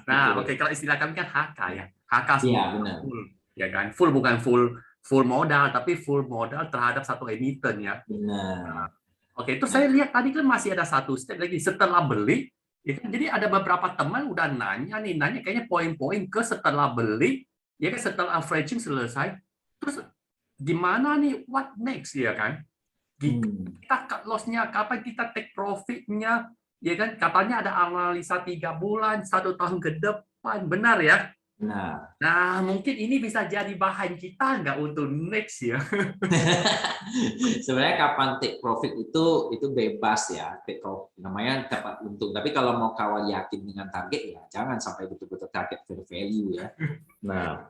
Nah, oke, kalau istilah kami kan HK ya, HK semua. Iya, benar. Full, ya kan? Full bukan full modal, tapi full modal terhadap satu emiten ya. Benar. Oke, itu saya lihat tadi kan masih ada satu step lagi setelah beli. Ya kan? Jadi ada beberapa teman udah nanya kayaknya poin-poin ke setelah beli, ya kan setelah averaging selesai. Terus gimana nih what next ya kan? Kita cut loss-nya, kapan kita take profit-nya, ya kan? Katanya ada analisa 3 bulan, 1 tahun ke depan, benar ya? Nah, mungkin ini bisa jadi bahan kita nggak untuk next ya. Sebenarnya kapan take profit itu bebas ya, take profit namanya dapat untung. Tapi kalau mau kawal yakin dengan target ya jangan sampai betul-betul target fair value ya. Nah,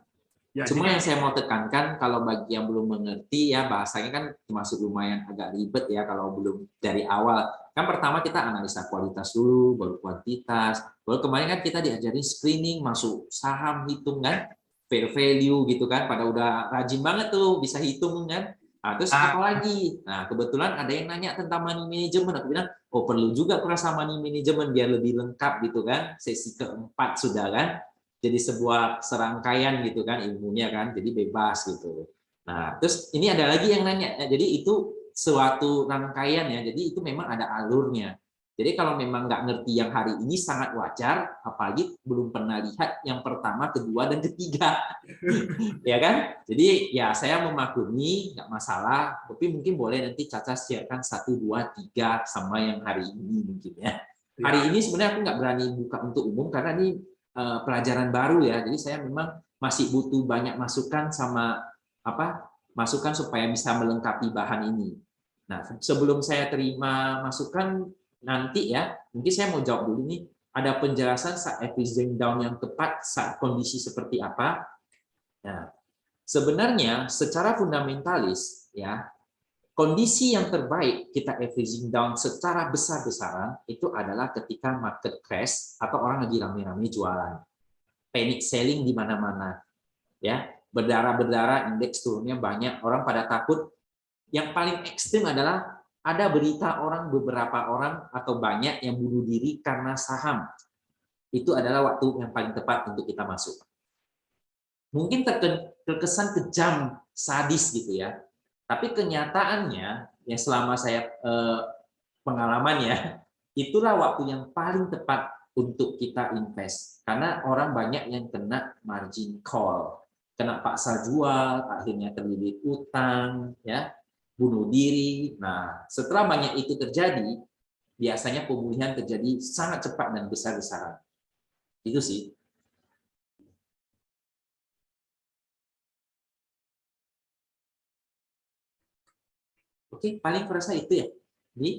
ya, cuma yang saya mau tekankan kalau bagi yang belum mengerti ya bahasanya kan termasuk lumayan agak ribet ya kalau belum dari awal. Kan pertama kita analisa kualitas dulu, baru kuantitas. Baru kemarin kan kita diajarin screening, masuk saham, hitung kan, fair value gitu kan. Pada udah rajin banget tuh bisa hitung kan. Nah, terus apa lagi? Nah, kebetulan ada yang nanya tentang money management. Aku bilang, oh perlu juga perasa money management biar lebih lengkap gitu kan. Sesi keempat sudah kan. Jadi sebuah serangkaian gitu kan ilmunya kan. Jadi bebas gitu. Nah, terus ini ada lagi yang nanya. Jadi itu suatu rangkaian ya. Jadi itu memang ada alurnya. Jadi kalau memang nggak ngerti yang hari ini sangat wajar, apalagi belum pernah lihat yang pertama, kedua, dan ketiga. Ya kan? Jadi ya saya memaklumi, nggak masalah, tapi mungkin boleh nanti Caca siapkan 1, 2, 3 sama yang hari ini mungkin ya. Hari ini sebenarnya aku nggak berani buka untuk umum karena ini pelajaran baru ya. Jadi saya memang masih butuh banyak masukan sama masukan supaya bisa melengkapi bahan ini. Nah, sebelum saya terima masukan nanti ya, mungkin saya mau jawab dulu nih. Ada penjelasan saat averaging down yang tepat saat kondisi seperti apa? Nah, sebenarnya secara fundamentalis ya, kondisi yang terbaik kita averaging down secara besar-besaran itu adalah ketika market crash atau orang lagi rame-rame jualan. Panic selling di mana-mana. Ya, berdarah-berdarah, indeks turunnya banyak, orang pada takut. Yang paling ekstrim adalah ada berita beberapa orang atau banyak yang bunuh diri karena saham. Itu adalah waktu yang paling tepat untuk kita masuk. Mungkin terkesan kejam, sadis gitu ya. Tapi kenyataannya, ya selama saya pengalamannya, itulah waktu yang paling tepat untuk kita invest. Karena orang banyak yang kena margin call, kena paksa jual, akhirnya terlilit utang, ya, bunuh diri. Nah, setelah banyak itu terjadi, biasanya pemulihan terjadi sangat cepat dan besar-besaran. Itu sih. Oke, paling kurasa itu ya. Jadi,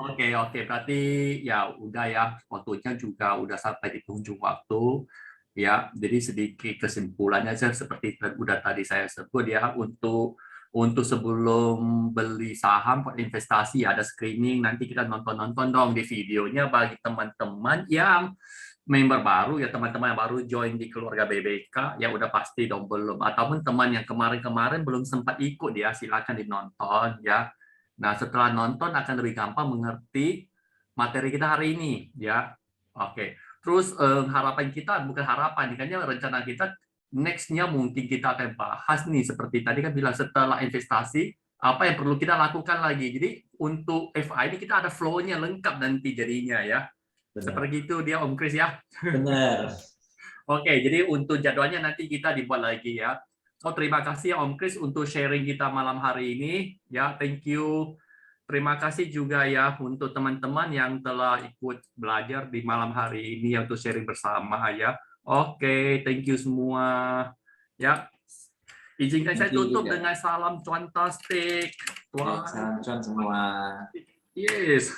Oke, berarti ya udah ya, waktunya juga udah sampai di penghujung waktu. Ya, jadi sedikit kesimpulannya seperti udah tadi saya sebut ya, untuk sebelum beli saham investasi ada screening, nanti kita nonton dong di videonya bagi teman-teman yang member baru ya, teman-teman yang baru join di keluarga BBK ya udah pasti dong belum, ataupun teman yang kemarin-kemarin belum sempat ikut ya, silakan dinonton ya. Nah, setelah nonton akan lebih gampang mengerti materi kita hari ini ya. Oke. Terus harapan kita bukan harapan, kayaknya rencana kita next-nya mungkin kita akan bahas nih seperti tadi kan bilang setelah investasi apa yang perlu kita lakukan lagi. Jadi untuk FI ini kita ada flow-nya lengkap nanti jadinya ya. benar. Seperti itu dia Om Kris ya. Benar. Oke, jadi untuk jadwalnya nanti kita dibuat lagi ya. Oh, terima kasih Om Kris untuk sharing kita malam hari ini. Ya, thank you. Terima kasih juga ya untuk teman-teman yang telah ikut belajar di malam hari ini untuk sharing bersama ya. Oke, thank you semua. Ya, izinkan saya Thank you tutup juga. dengan salam cuantastik. Salam cuan semua. Yes.